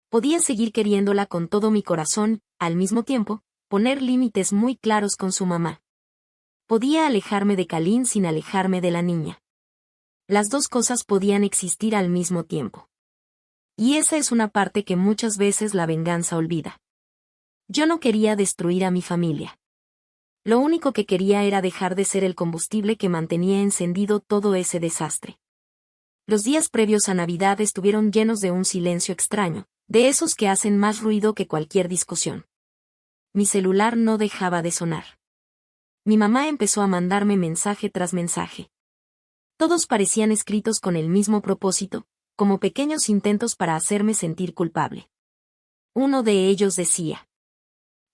Podía seguir queriéndola con todo mi corazón, al mismo tiempo, poner límites muy claros con su mamá. Podía alejarme de Kalin sin alejarme de la niña. Las dos cosas podían existir al mismo tiempo. Y esa es una parte que muchas veces la venganza olvida. Yo no quería destruir a mi familia. Lo único que quería era dejar de ser el combustible que mantenía encendido todo ese desastre. Los días previos a Navidad estuvieron llenos de un silencio extraño, de esos que hacen más ruido que cualquier discusión. Mi celular no dejaba de sonar. Mi mamá empezó a mandarme mensaje tras mensaje. Todos parecían escritos con el mismo propósito, como pequeños intentos para hacerme sentir culpable. Uno de ellos decía: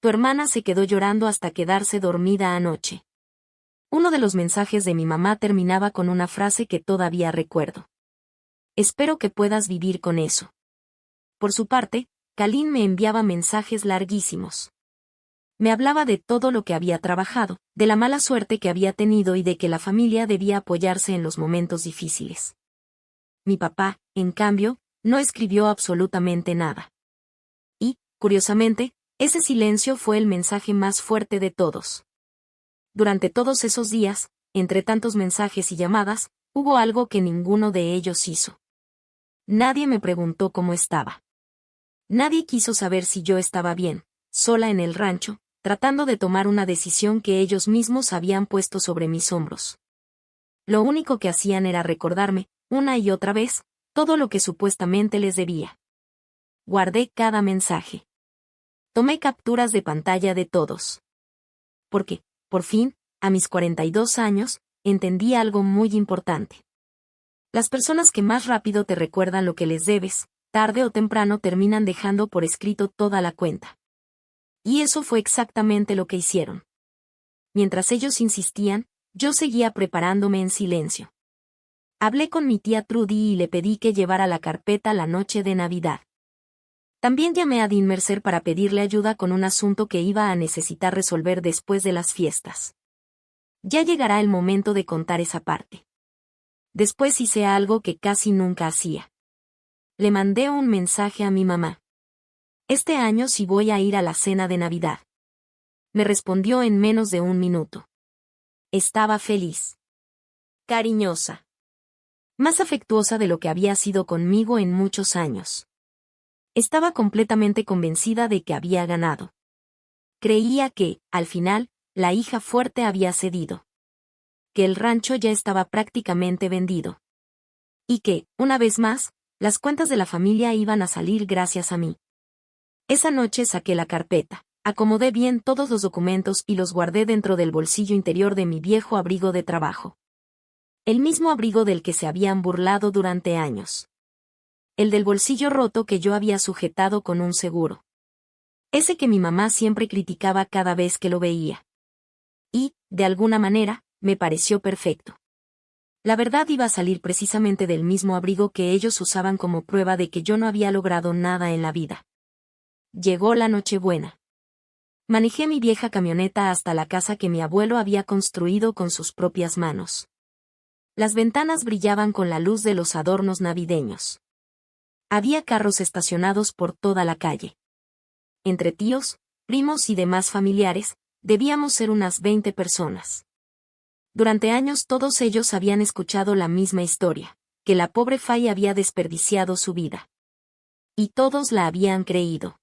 tu hermana se quedó llorando hasta quedarse dormida anoche. Uno de los mensajes de mi mamá terminaba con una frase que todavía recuerdo. Espero que puedas vivir con eso. Por su parte, Kalin me enviaba mensajes larguísimos. Me hablaba de todo lo que había trabajado, de la mala suerte que había tenido y de que la familia debía apoyarse en los momentos difíciles. Mi papá, en cambio, no escribió absolutamente nada. Y, curiosamente, ese silencio fue el mensaje más fuerte de todos. Durante todos esos días, entre tantos mensajes y llamadas, hubo algo que ninguno de ellos hizo. Nadie me preguntó cómo estaba. Nadie quiso saber si yo estaba bien, sola en el rancho, tratando de tomar una decisión que ellos mismos habían puesto sobre mis hombros. Lo único que hacían era recordarme, una y otra vez, todo lo que supuestamente les debía. Guardé cada mensaje. Tomé capturas de pantalla de todos. Porque, por fin, a mis 42 años, entendí algo muy importante. Las personas que más rápido te recuerdan lo que les debes, tarde o temprano terminan dejando por escrito toda la cuenta. Y eso fue exactamente lo que hicieron. Mientras ellos insistían, yo seguía preparándome en silencio. Hablé con mi tía Trudy y le pedí que llevara la carpeta la noche de Navidad. También llamé a Dean Mercer para pedirle ayuda con un asunto que iba a necesitar resolver después de las fiestas. Ya llegará el momento de contar esa parte. Después hice algo que casi nunca hacía. Le mandé un mensaje a mi mamá. Este año sí voy a ir a la cena de Navidad. Me respondió en menos de un minuto. Estaba feliz. Cariñosa. Más afectuosa de lo que había sido conmigo en muchos años. Estaba completamente convencida de que había ganado. Creía que, al final, la hija fuerte había cedido. Que el rancho ya estaba prácticamente vendido. Y que, una vez más, las cuentas de la familia iban a salir gracias a mí. Esa noche saqué la carpeta, acomodé bien todos los documentos y los guardé dentro del bolsillo interior de mi viejo abrigo de trabajo. El mismo abrigo del que se habían burlado durante años. El del bolsillo roto que yo había sujetado con un seguro. Ese que mi mamá siempre criticaba cada vez que lo veía. Y, de alguna manera, me pareció perfecto. La verdad iba a salir precisamente del mismo abrigo que ellos usaban como prueba de que yo no había logrado nada en la vida. Llegó la Nochebuena. Manejé mi vieja camioneta hasta la casa que mi abuelo había construido con sus propias manos. Las ventanas brillaban con la luz de los adornos navideños. Había carros estacionados por toda la calle. Entre tíos, primos y demás familiares, debíamos ser unas 20 personas. Durante años todos ellos habían escuchado la misma historia, que la pobre Fay había desperdiciado su vida. Y todos la habían creído.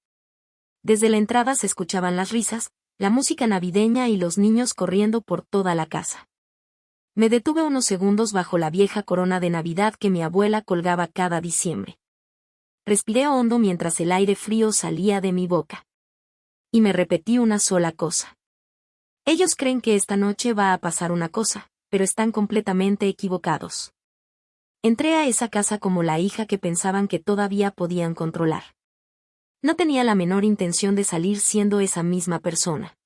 Desde la entrada se escuchaban las risas, la música navideña y los niños corriendo por toda la casa. Me detuve unos segundos bajo la vieja corona de Navidad que mi abuela colgaba cada diciembre. Respiré hondo mientras el aire frío salía de mi boca. Y me repetí una sola cosa. Ellos creen que esta noche va a pasar una cosa, pero están completamente equivocados. Entré a esa casa como la hija que pensaban que todavía podían controlar. No tenía la menor intención de salir siendo esa misma persona.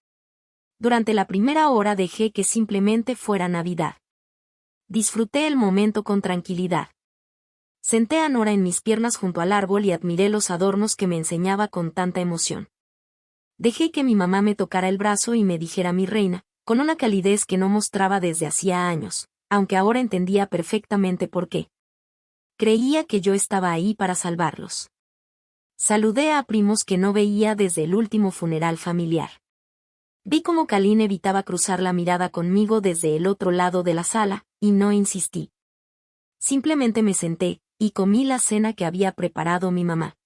Durante la primera hora dejé que simplemente fuera Navidad. Disfruté el momento con tranquilidad. Senté a Nora en mis piernas junto al árbol y admiré los adornos que me enseñaba con tanta emoción. Dejé que mi mamá me tocara el brazo y me dijera mi reina, con una calidez que no mostraba desde hacía años, aunque ahora entendía perfectamente por qué. Creía que yo estaba ahí para salvarlos. Saludé a primos que no veía desde el último funeral familiar. Vi cómo Kalin evitaba cruzar la mirada conmigo desde el otro lado de la sala, y no insistí. Simplemente me senté, y comí la cena que había preparado mi mamá.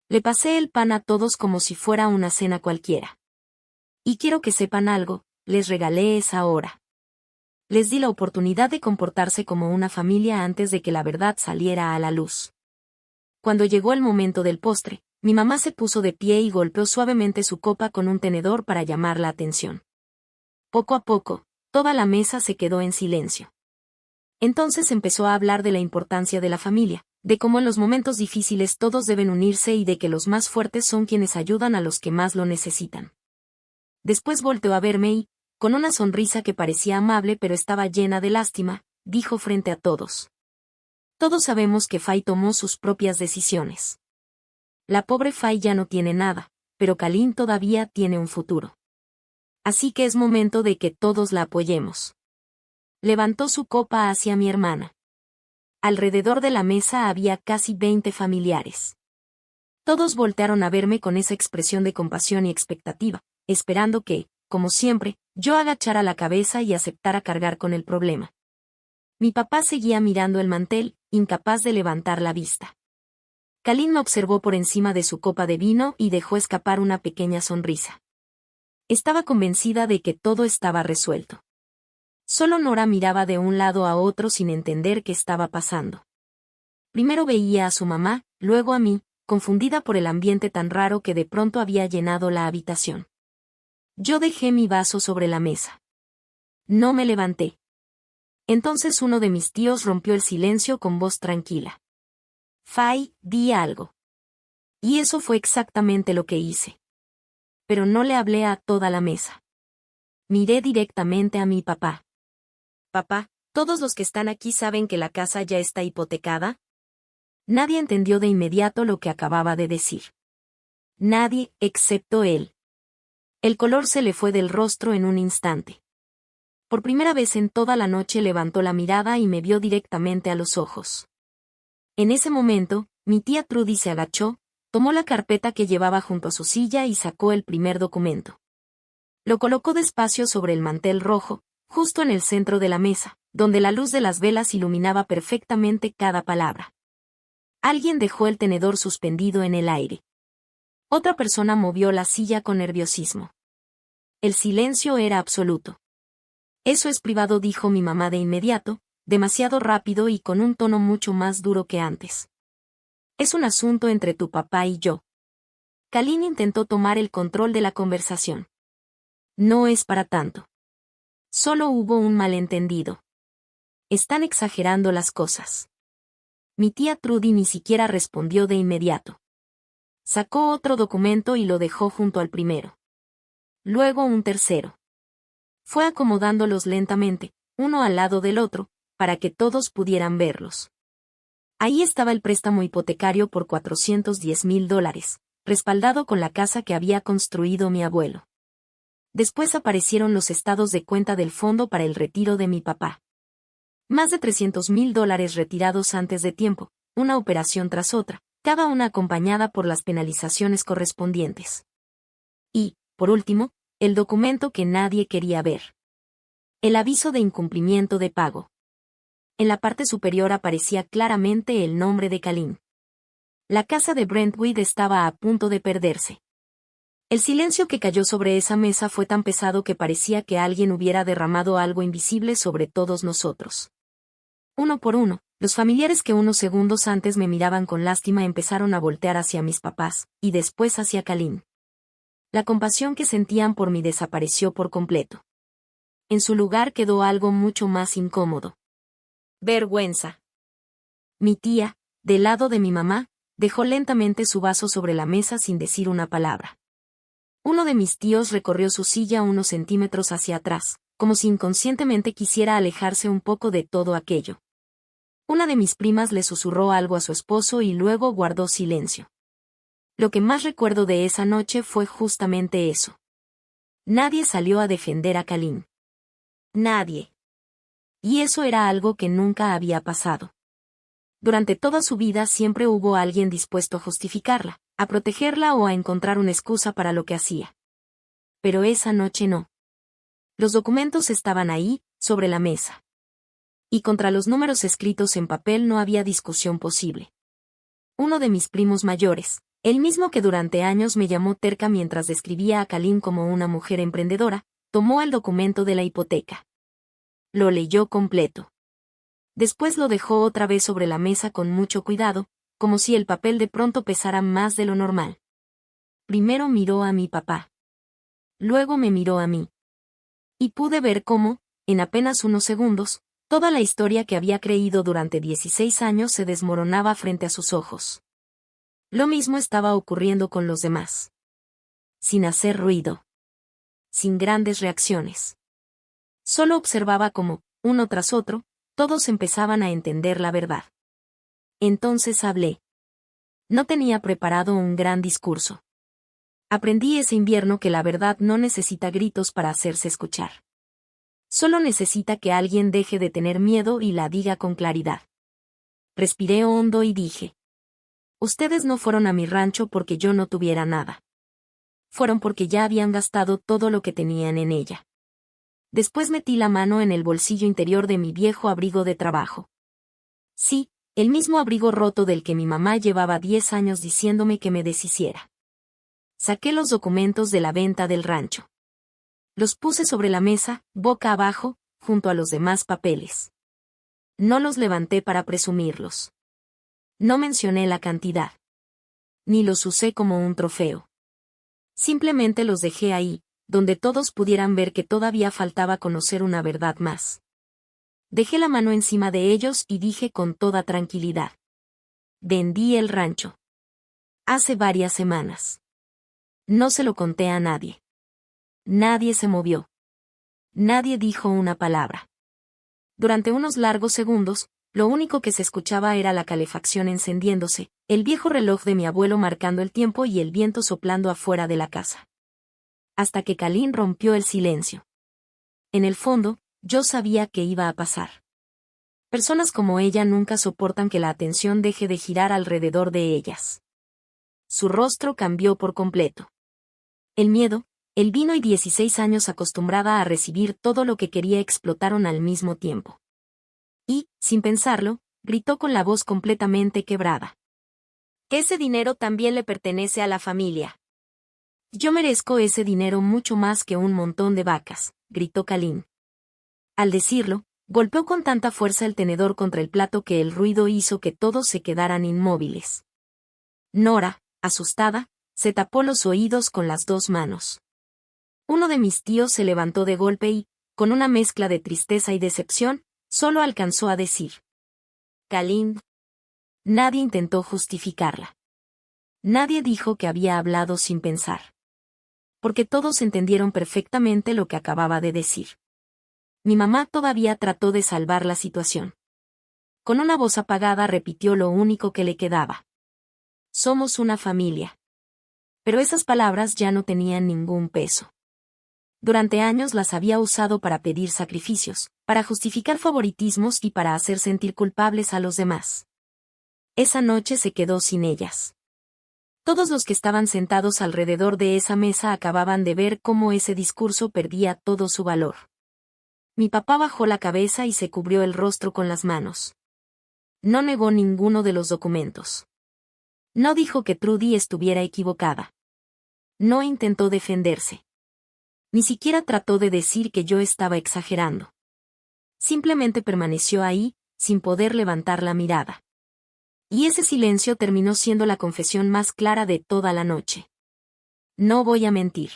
Le pasé el pan a todos como si fuera una cena cualquiera. Y quiero que sepan algo, les regalé esa hora. Les di la oportunidad de comportarse como una familia antes de que la verdad saliera a la luz. Cuando llegó el momento del postre, mi mamá se puso de pie y golpeó suavemente su copa con un tenedor para llamar la atención. Poco a poco, toda la mesa se quedó en silencio. Entonces empezó a hablar de la importancia de la familia, de cómo en los momentos difíciles todos deben unirse y de que los más fuertes son quienes ayudan a los que más lo necesitan. Después volteó a verme y, con una sonrisa que parecía amable pero estaba llena de lástima, dijo frente a todos. Todos sabemos que Fai tomó sus propias decisiones. La pobre Fai ya no tiene nada, pero Kalin todavía tiene un futuro. Así que es momento de que todos la apoyemos. Levantó su copa hacia mi hermana. Alrededor de la mesa había casi 20 familiares. Todos voltearon a verme con esa expresión de compasión y expectativa, esperando que, como siempre, yo agachara la cabeza y aceptara cargar con el problema. Mi papá seguía mirando el mantel, incapaz de levantar la vista. Kalin me observó por encima de su copa de vino y dejó escapar una pequeña sonrisa. Estaba convencida de que todo estaba resuelto. Solo Nora miraba de un lado a otro sin entender qué estaba pasando. Primero veía a su mamá, luego a mí, confundida por el ambiente tan raro que de pronto había llenado la habitación. Yo dejé mi vaso sobre la mesa. No me levanté. Entonces uno de mis tíos rompió el silencio con voz tranquila. Fai, di algo. Y eso fue exactamente lo que hice. Pero no le hablé a toda la mesa. Miré directamente a mi papá. Papá, ¿todos los que están aquí saben que la casa ya está hipotecada? Nadie entendió de inmediato lo que acababa de decir. Nadie, excepto él. El color se le fue del rostro en un instante. Por primera vez en toda la noche levantó la mirada y me vio directamente a los ojos. En ese momento, mi tía Trudy se agachó, tomó la carpeta que llevaba junto a su silla y sacó el primer documento. Lo colocó despacio sobre el mantel rojo, justo en el centro de la mesa, donde la luz de las velas iluminaba perfectamente cada palabra. Alguien dejó el tenedor suspendido en el aire. Otra persona movió la silla con nerviosismo. El silencio era absoluto. Eso es privado, dijo mi mamá de inmediato, demasiado rápido y con un tono mucho más duro que antes. Es un asunto entre tu papá y yo. Kalin intentó tomar el control de la conversación. No es para tanto. Solo hubo un malentendido. Están exagerando las cosas. Mi tía Trudy ni siquiera respondió de inmediato. Sacó otro documento y lo dejó junto al primero. Luego un tercero. Fue acomodándolos lentamente, uno al lado del otro, para que todos pudieran verlos. Ahí estaba el préstamo hipotecario por $410,000, respaldado con la casa que había construido mi abuelo. Después aparecieron los estados de cuenta del fondo para el retiro de mi papá. Más de $300,000 retirados antes de tiempo, una operación tras otra, cada una acompañada por las penalizaciones correspondientes. Y, por último, el documento que nadie quería ver. El aviso de incumplimiento de pago. En la parte superior aparecía claramente el nombre de Kalin. La casa de Brentwood estaba a punto de perderse. El silencio que cayó sobre esa mesa fue tan pesado que parecía que alguien hubiera derramado algo invisible sobre todos nosotros. Uno por uno, los familiares que unos segundos antes me miraban con lástima empezaron a voltear hacia mis papás, y después hacia Kalin. La compasión que sentían por mí desapareció por completo. En su lugar quedó algo mucho más incómodo. Vergüenza. Mi tía, del lado de mi mamá, dejó lentamente su vaso sobre la mesa sin decir una palabra. Uno de mis tíos recorrió su silla unos centímetros hacia atrás, como si inconscientemente quisiera alejarse un poco de todo aquello. Una de mis primas le susurró algo a su esposo y luego guardó silencio. Lo que más recuerdo de esa noche fue justamente eso. Nadie salió a defender a Kalin. Nadie. Y eso era algo que nunca había pasado. Durante toda su vida siempre hubo alguien dispuesto a justificarla, a protegerla o a encontrar una excusa para lo que hacía. Pero esa noche no. Los documentos estaban ahí, sobre la mesa. Y contra los números escritos en papel no había discusión posible. Uno de mis primos mayores, el mismo que durante años me llamó terca mientras describía a Kalin como una mujer emprendedora, tomó el documento de la hipoteca. Lo leyó completo. Después lo dejó otra vez sobre la mesa con mucho cuidado, como si el papel de pronto pesara más de lo normal. Primero miró a mi papá. Luego me miró a mí. Y pude ver cómo, en apenas unos segundos, toda la historia que había creído durante 16 años se desmoronaba frente a sus ojos. Lo mismo estaba ocurriendo con los demás. Sin hacer ruido. Sin grandes reacciones. Solo observaba cómo, uno tras otro, todos empezaban a entender la verdad. Entonces hablé. No tenía preparado un gran discurso. Aprendí ese invierno que la verdad no necesita gritos para hacerse escuchar. Solo necesita que alguien deje de tener miedo y la diga con claridad. Respiré hondo y dije. Ustedes no fueron a mi rancho porque yo no tuviera nada. Fueron porque ya habían gastado todo lo que tenían en ella. Después metí la mano en el bolsillo interior de mi viejo abrigo de trabajo. Sí, el mismo abrigo roto del que mi mamá llevaba 10 años diciéndome que me deshiciera. Saqué los documentos de la venta del rancho. Los puse sobre la mesa, boca abajo, junto a los demás papeles. No los levanté para presumirlos. No mencioné la cantidad. Ni los usé como un trofeo. Simplemente los dejé ahí, donde todos pudieran ver que todavía faltaba conocer una verdad más. Dejé la mano encima de ellos y dije con toda tranquilidad. Vendí el rancho. Hace varias semanas. No se lo conté a nadie. Nadie se movió. Nadie dijo una palabra. Durante unos largos segundos, lo único que se escuchaba era la calefacción encendiéndose, el viejo reloj de mi abuelo marcando el tiempo y el viento soplando afuera de la casa. Hasta que Kalin rompió el silencio. En el fondo, yo sabía que iba a pasar. Personas como ella nunca soportan que la atención deje de girar alrededor de ellas. Su rostro cambió por completo. El miedo, el vino y 16 años acostumbrada a recibir todo lo que quería explotaron al mismo tiempo. Y, sin pensarlo, gritó con la voz completamente quebrada. Ese dinero también le pertenece a la familia. Yo merezco ese dinero mucho más que un montón de vacas, gritó Kalin. Al decirlo, golpeó con tanta fuerza el tenedor contra el plato que el ruido hizo que todos se quedaran inmóviles. Nora, asustada, se tapó los oídos con las dos manos. Uno de mis tíos se levantó de golpe y, con una mezcla de tristeza y decepción, solo alcanzó a decir. Kalin. Nadie intentó justificarla. Nadie dijo que había hablado sin pensar. Porque todos entendieron perfectamente lo que acababa de decir. Mi mamá todavía trató de salvar la situación. Con una voz apagada repitió lo único que le quedaba. Somos una familia. Pero esas palabras ya no tenían ningún peso. Durante años las había usado para pedir sacrificios, para justificar favoritismos y para hacer sentir culpables a los demás. Esa noche se quedó sin ellas. Todos los que estaban sentados alrededor de esa mesa acababan de ver cómo ese discurso perdía todo su valor. Mi papá bajó la cabeza y se cubrió el rostro con las manos. No negó ninguno de los documentos. No dijo que Trudy estuviera equivocada. No intentó defenderse. Ni siquiera trató de decir que yo estaba exagerando. Simplemente permaneció ahí, sin poder levantar la mirada. Y ese silencio terminó siendo la confesión más clara de toda la noche. No voy a mentir.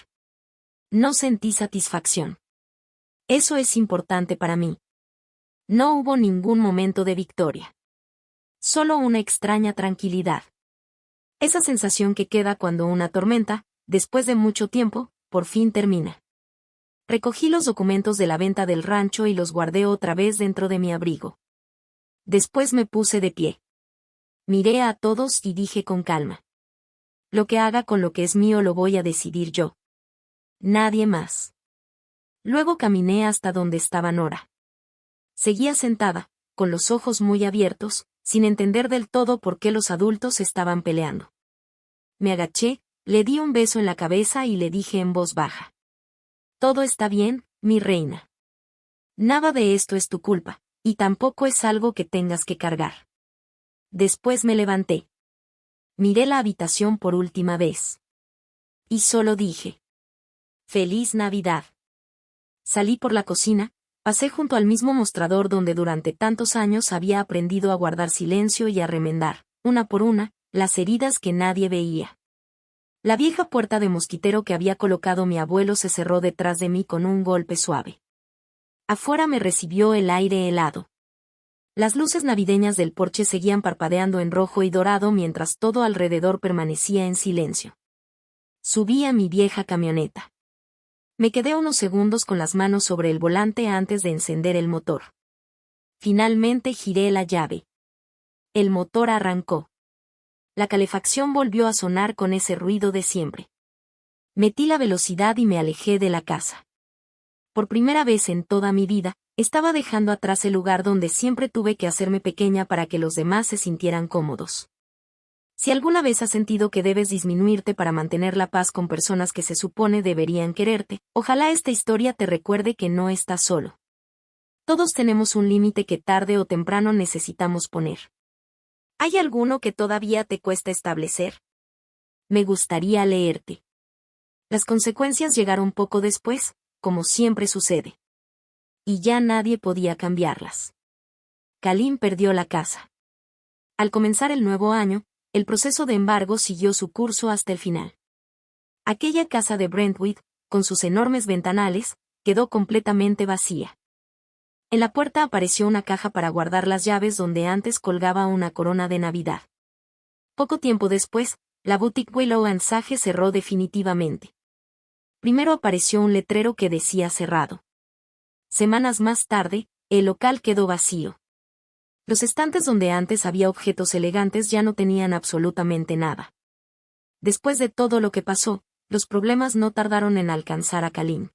No sentí satisfacción. Eso es importante para mí. No hubo ningún momento de victoria. Solo una extraña tranquilidad. Esa sensación que queda cuando una tormenta, después de mucho tiempo, por fin termina. Recogí los documentos de la venta del rancho y los guardé otra vez dentro de mi abrigo. Después me puse de pie. Miré a todos y dije con calma. Lo que haga con lo que es mío lo voy a decidir yo. Nadie más. Luego caminé hasta donde estaba Nora. Seguía sentada, con los ojos muy abiertos, sin entender del todo por qué los adultos estaban peleando. Me agaché, le di un beso en la cabeza y le dije en voz baja. Todo está bien, mi reina. Nada de esto es tu culpa, y tampoco es algo que tengas que cargar. Después me levanté. Miré la habitación por última vez. Y solo dije. ¡Feliz Navidad! Salí por la cocina, pasé junto al mismo mostrador donde durante tantos años había aprendido a guardar silencio y a remendar, una por una, las heridas que nadie veía. La vieja puerta de mosquitero que había colocado mi abuelo se cerró detrás de mí con un golpe suave. Afuera me recibió el aire helado. Las luces navideñas del porche seguían parpadeando en rojo y dorado mientras todo alrededor permanecía en silencio. Subí a mi vieja camioneta. Me quedé unos segundos con las manos sobre el volante antes de encender el motor. Finalmente giré la llave. El motor arrancó. La calefacción volvió a sonar con ese ruido de siempre. Metí la velocidad y me alejé de la casa. Por primera vez en toda mi vida, estaba dejando atrás el lugar donde siempre tuve que hacerme pequeña para que los demás se sintieran cómodos. Si alguna vez has sentido que debes disminuirte para mantener la paz con personas que se supone deberían quererte, ojalá esta historia te recuerde que no estás solo. Todos tenemos un límite que tarde o temprano necesitamos poner. ¿Hay alguno que todavía te cuesta establecer? Me gustaría leerte. Las consecuencias llegaron poco después, como siempre sucede. Y ya nadie podía cambiarlas. Kalin perdió la casa. Al comenzar el nuevo año, el proceso de embargo siguió su curso hasta el final. Aquella casa de Brentwood, con sus enormes ventanales, quedó completamente vacía. En la puerta apareció una caja para guardar las llaves donde antes colgaba una corona de Navidad. Poco tiempo después, la boutique Willow & Sage cerró definitivamente. Primero apareció un letrero que decía cerrado. Semanas más tarde, el local quedó vacío. Los estantes donde antes había objetos elegantes ya no tenían absolutamente nada. Después de todo lo que pasó, los problemas no tardaron en alcanzar a Kalin.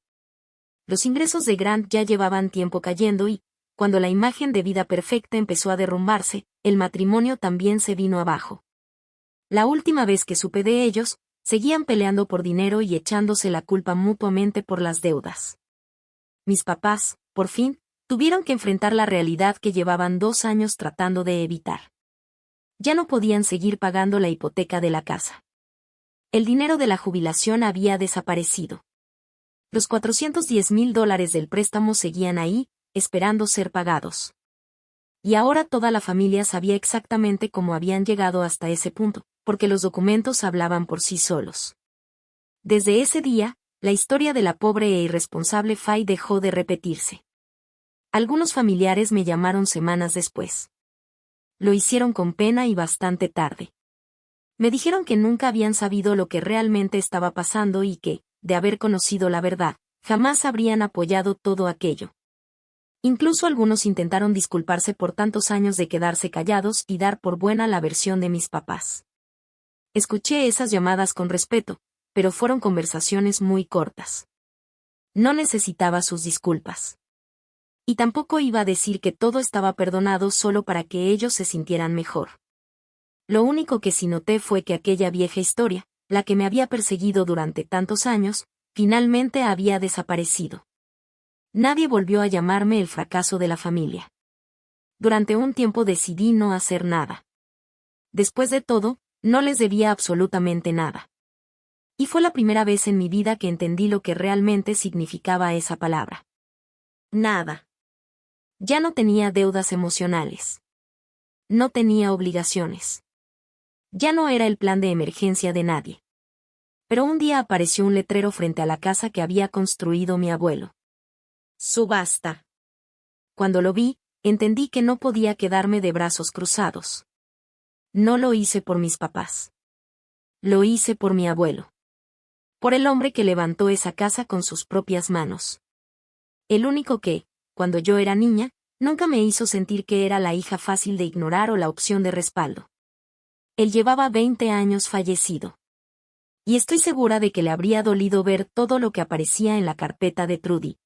Los ingresos de Grant ya llevaban tiempo cayendo y, cuando la imagen de vida perfecta empezó a derrumbarse, el matrimonio también se vino abajo. La última vez que supe de ellos, seguían peleando por dinero y echándose la culpa mutuamente por las deudas. Mis papás, por fin, tuvieron que enfrentar la realidad que llevaban 2 años tratando de evitar. Ya no podían seguir pagando la hipoteca de la casa. El dinero de la jubilación había desaparecido. Los $410,000 del préstamo seguían ahí, esperando ser pagados. Y ahora toda la familia sabía exactamente cómo habían llegado hasta ese punto, porque los documentos hablaban por sí solos. Desde ese día, la historia de la pobre e irresponsable Fay dejó de repetirse. Algunos familiares me llamaron semanas después. Lo hicieron con pena y bastante tarde. Me dijeron que nunca habían sabido lo que realmente estaba pasando y que, de haber conocido la verdad, jamás habrían apoyado todo aquello. Incluso algunos intentaron disculparse por tantos años de quedarse callados y dar por buena la versión de mis papás. Escuché esas llamadas con respeto, pero fueron conversaciones muy cortas. No necesitaba sus disculpas. Y tampoco iba a decir que todo estaba perdonado solo para que ellos se sintieran mejor. Lo único que sí noté fue que aquella vieja historia, la que me había perseguido durante tantos años, finalmente había desaparecido. Nadie volvió a llamarme el fracaso de la familia. Durante un tiempo decidí no hacer nada. Después de todo, no les debía absolutamente nada. Y fue la primera vez en mi vida que entendí lo que realmente significaba esa palabra. Nada. Ya no tenía deudas emocionales. No tenía obligaciones. Ya no era el plan de emergencia de nadie. Pero un día apareció un letrero frente a la casa que había construido mi abuelo. Subasta. Cuando lo vi, entendí que no podía quedarme de brazos cruzados. No lo hice por mis papás. Lo hice por mi abuelo. Por el hombre que levantó esa casa con sus propias manos. El único que, cuando yo era niña, nunca me hizo sentir que era la hija fácil de ignorar o la opción de respaldo. Él llevaba 20 años fallecido. Y estoy segura de que le habría dolido ver todo lo que aparecía en la carpeta de Trudy.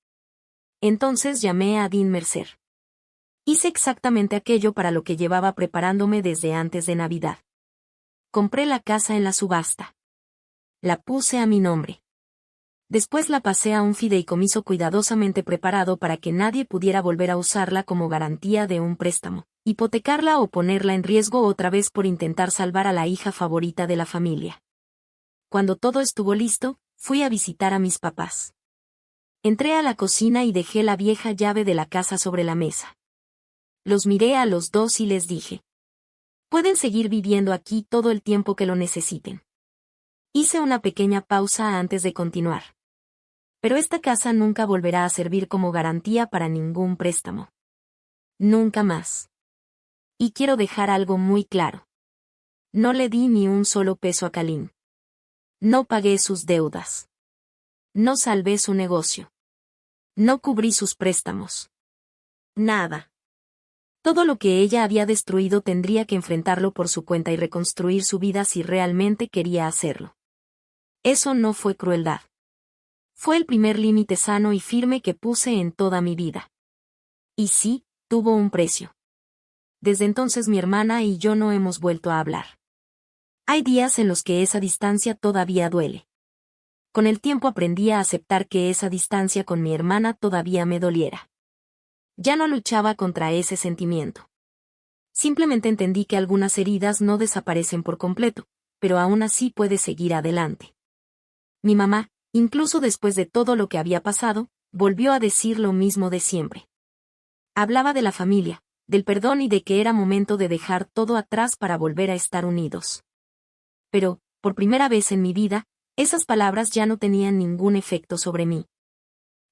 Entonces llamé a Dean Mercer. Hice exactamente aquello para lo que llevaba preparándome desde antes de Navidad. Compré la casa en la subasta. La puse a mi nombre. Después la pasé a un fideicomiso cuidadosamente preparado para que nadie pudiera volver a usarla como garantía de un préstamo, hipotecarla o ponerla en riesgo otra vez por intentar salvar a la hija favorita de la familia. Cuando todo estuvo listo, fui a visitar a mis papás. Entré a la cocina y dejé la vieja llave de la casa sobre la mesa. Los miré a los dos y les dije: pueden seguir viviendo aquí todo el tiempo que lo necesiten. Hice una pequeña pausa antes de continuar. Pero esta casa nunca volverá a servir como garantía para ningún préstamo. Nunca más. Y quiero dejar algo muy claro. No le di ni un solo peso a Kalin. No pagué sus deudas. No salvé su negocio. No cubrí sus préstamos. Nada. Todo lo que ella había destruido tendría que enfrentarlo por su cuenta y reconstruir su vida si realmente quería hacerlo. Eso no fue crueldad. Fue el primer límite sano y firme que puse en toda mi vida. Y sí, tuvo un precio. Desde entonces mi hermana y yo no hemos vuelto a hablar. Hay días en los que esa distancia todavía duele. Con el tiempo aprendí a aceptar que esa distancia con mi hermana todavía me doliera. Ya no luchaba contra ese sentimiento. Simplemente entendí que algunas heridas no desaparecen por completo, pero aún así puedes seguir adelante. Mi mamá, incluso después de todo lo que había pasado, volvió a decir lo mismo de siempre. Hablaba de la familia, del perdón y de que era momento de dejar todo atrás para volver a estar unidos. Pero, por primera vez en mi vida, esas palabras ya no tenían ningún efecto sobre mí.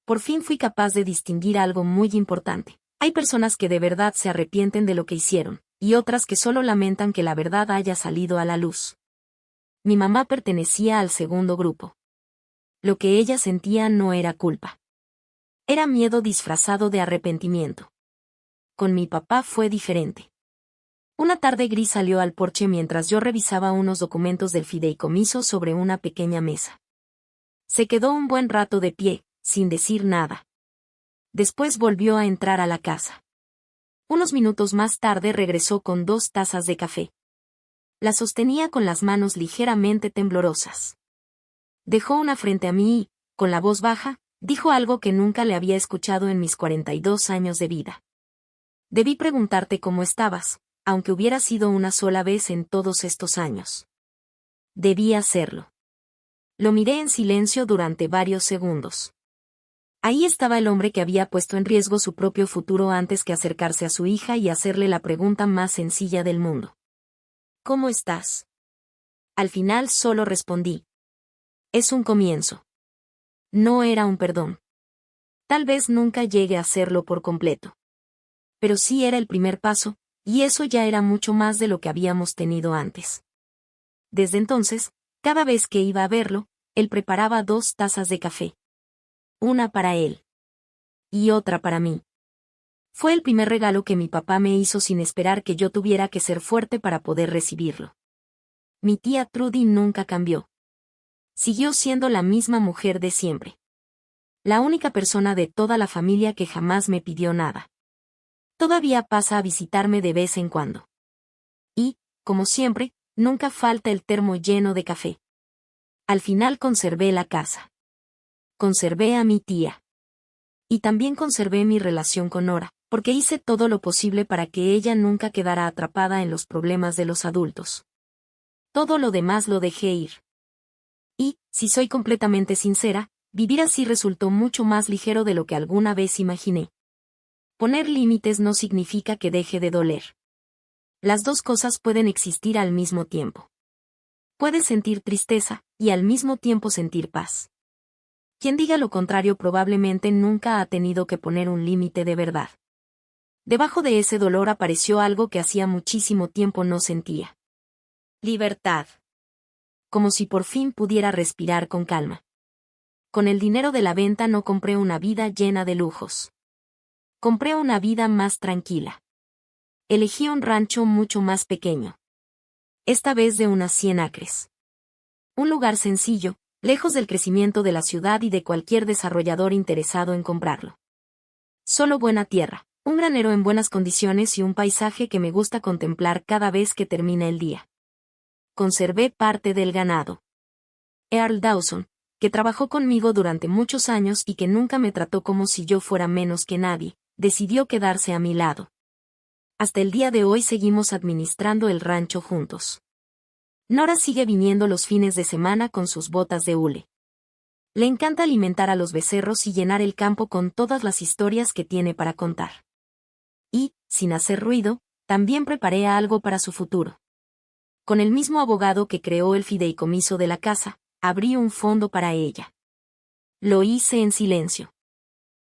Por fin fui capaz de distinguir algo muy importante. Hay personas que de verdad se arrepienten de lo que hicieron, y otras que solo lamentan que la verdad haya salido a la luz. Mi mamá pertenecía al segundo grupo. Lo que ella sentía no era culpa. Era miedo disfrazado de arrepentimiento. Con mi papá fue diferente. Una tarde gris salió al porche mientras yo revisaba unos documentos del fideicomiso sobre una pequeña mesa. Se quedó un buen rato de pie, sin decir nada. Después volvió a entrar a la casa. Unos minutos más tarde regresó con 2 tazas de café. La sostenía con las manos ligeramente temblorosas. Dejó una frente a mí y, con la voz baja, dijo algo que nunca le había escuchado en mis 42 años de vida. Debí preguntarte cómo estabas, aunque hubiera sido una sola vez en todos estos años. Debí hacerlo. Lo miré en silencio durante varios segundos. Ahí estaba el hombre que había puesto en riesgo su propio futuro antes que acercarse a su hija y hacerle la pregunta más sencilla del mundo. ¿Cómo estás? Al final solo respondí: es un comienzo. No era un perdón. Tal vez nunca llegue a hacerlo por completo. Pero sí era el primer paso, y eso ya era mucho más de lo que habíamos tenido antes. Desde entonces, cada vez que iba a verlo, él preparaba 2 tazas de café. Una para él. Y otra para mí. Fue el primer regalo que mi papá me hizo sin esperar que yo tuviera que ser fuerte para poder recibirlo. Mi tía Trudy nunca cambió. Siguió siendo la misma mujer de siempre. La única persona de toda la familia que jamás me pidió nada. Todavía pasa a visitarme de vez en cuando. Y, como siempre, nunca falta el termo lleno de café. Al final conservé la casa. Conservé a mi tía. Y también conservé mi relación con Nora, porque hice todo lo posible para que ella nunca quedara atrapada en los problemas de los adultos. Todo lo demás lo dejé ir. Y, si soy completamente sincera, vivir así resultó mucho más ligero de lo que alguna vez imaginé. Poner límites no significa que deje de doler. Las dos cosas pueden existir al mismo tiempo. Puedes sentir tristeza, y al mismo tiempo sentir paz. Quien diga lo contrario probablemente nunca ha tenido que poner un límite de verdad. Debajo de ese dolor apareció algo que hacía muchísimo tiempo no sentía. Libertad. Como si por fin pudiera respirar con calma. Con el dinero de la venta no compré una vida llena de lujos. Compré una vida más tranquila. Elegí un rancho mucho más pequeño. Esta vez de unas 100 acres. Un lugar sencillo, lejos del crecimiento de la ciudad y de cualquier desarrollador interesado en comprarlo. Solo buena tierra, un granero en buenas condiciones y un paisaje que me gusta contemplar cada vez que termina el día. Conservé parte del ganado. Earl Dawson, que trabajó conmigo durante muchos años y que nunca me trató como si yo fuera menos que nadie, decidió quedarse a mi lado. Hasta el día de hoy seguimos administrando el rancho juntos. Nora sigue viniendo los fines de semana con sus botas de hule. Le encanta alimentar a los becerros y llenar el campo con todas las historias que tiene para contar. Y, sin hacer ruido, también preparé algo para su futuro. Con el mismo abogado que creó el fideicomiso de la casa, abrí un fondo para ella. Lo hice en silencio.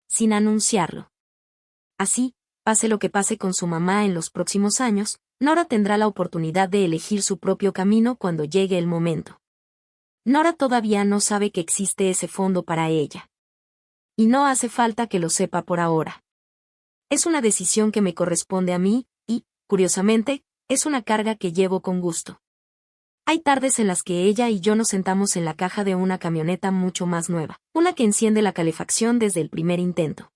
Sin anunciarlo. Así, pase lo que pase con su mamá en los próximos años, Nora tendrá la oportunidad de elegir su propio camino cuando llegue el momento. Nora todavía no sabe que existe ese fondo para ella. Y no hace falta que lo sepa por ahora. Es una decisión que me corresponde a mí, y, curiosamente, es una carga que llevo con gusto. Hay tardes en las que ella y yo nos sentamos en la caja de una camioneta mucho más nueva, una que enciende la calefacción desde el primer intento.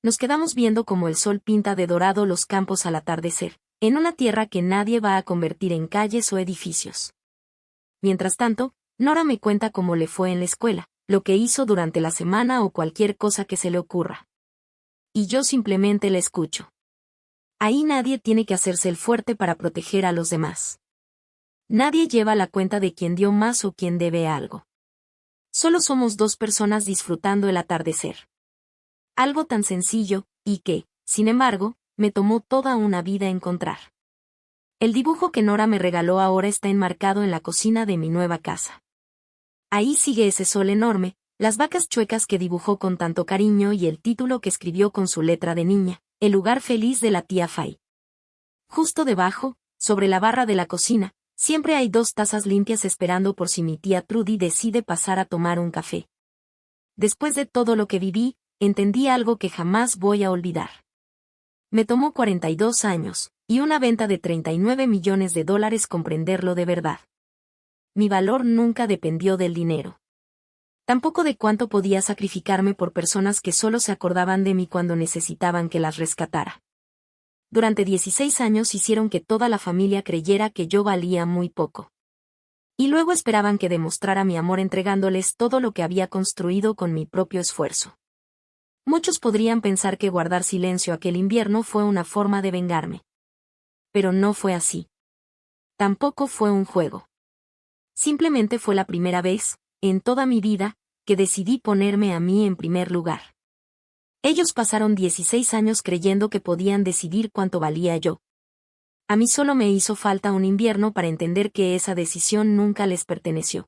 Nos quedamos viendo cómo el sol pinta de dorado los campos al atardecer, en una tierra que nadie va a convertir en calles o edificios. Mientras tanto, Nora me cuenta cómo le fue en la escuela, lo que hizo durante la semana o cualquier cosa que se le ocurra. Y yo simplemente la escucho. Ahí nadie tiene que hacerse el fuerte para proteger a los demás. Nadie lleva la cuenta de quién dio más o quién debe algo. Solo somos dos personas disfrutando el atardecer. Algo tan sencillo, y que, sin embargo, me tomó toda una vida encontrar. El dibujo que Nora me regaló ahora está enmarcado en la cocina de mi nueva casa. Ahí sigue ese sol enorme, las vacas chuecas que dibujó con tanto cariño y el título que escribió con su letra de niña, el lugar feliz de la tía Fay. Justo debajo, sobre la barra de la cocina, siempre hay 2 tazas limpias esperando por si mi tía Trudy decide pasar a tomar un café. Después de todo lo que viví, entendí algo que jamás voy a olvidar. Me tomó 42 años, y una venta de $39 millones comprenderlo de verdad. Mi valor nunca dependió del dinero. Tampoco de cuánto podía sacrificarme por personas que solo se acordaban de mí cuando necesitaban que las rescatara. Durante 16 años hicieron que toda la familia creyera que yo valía muy poco. Y luego esperaban que demostrara mi amor entregándoles todo lo que había construido con mi propio esfuerzo. Muchos podrían pensar que guardar silencio aquel invierno fue una forma de vengarme. Pero no fue así. Tampoco fue un juego. Simplemente fue la primera vez, en toda mi vida, que decidí ponerme a mí en primer lugar. Ellos pasaron 16 años creyendo que podían decidir cuánto valía yo. A mí solo me hizo falta un invierno para entender que esa decisión nunca les perteneció.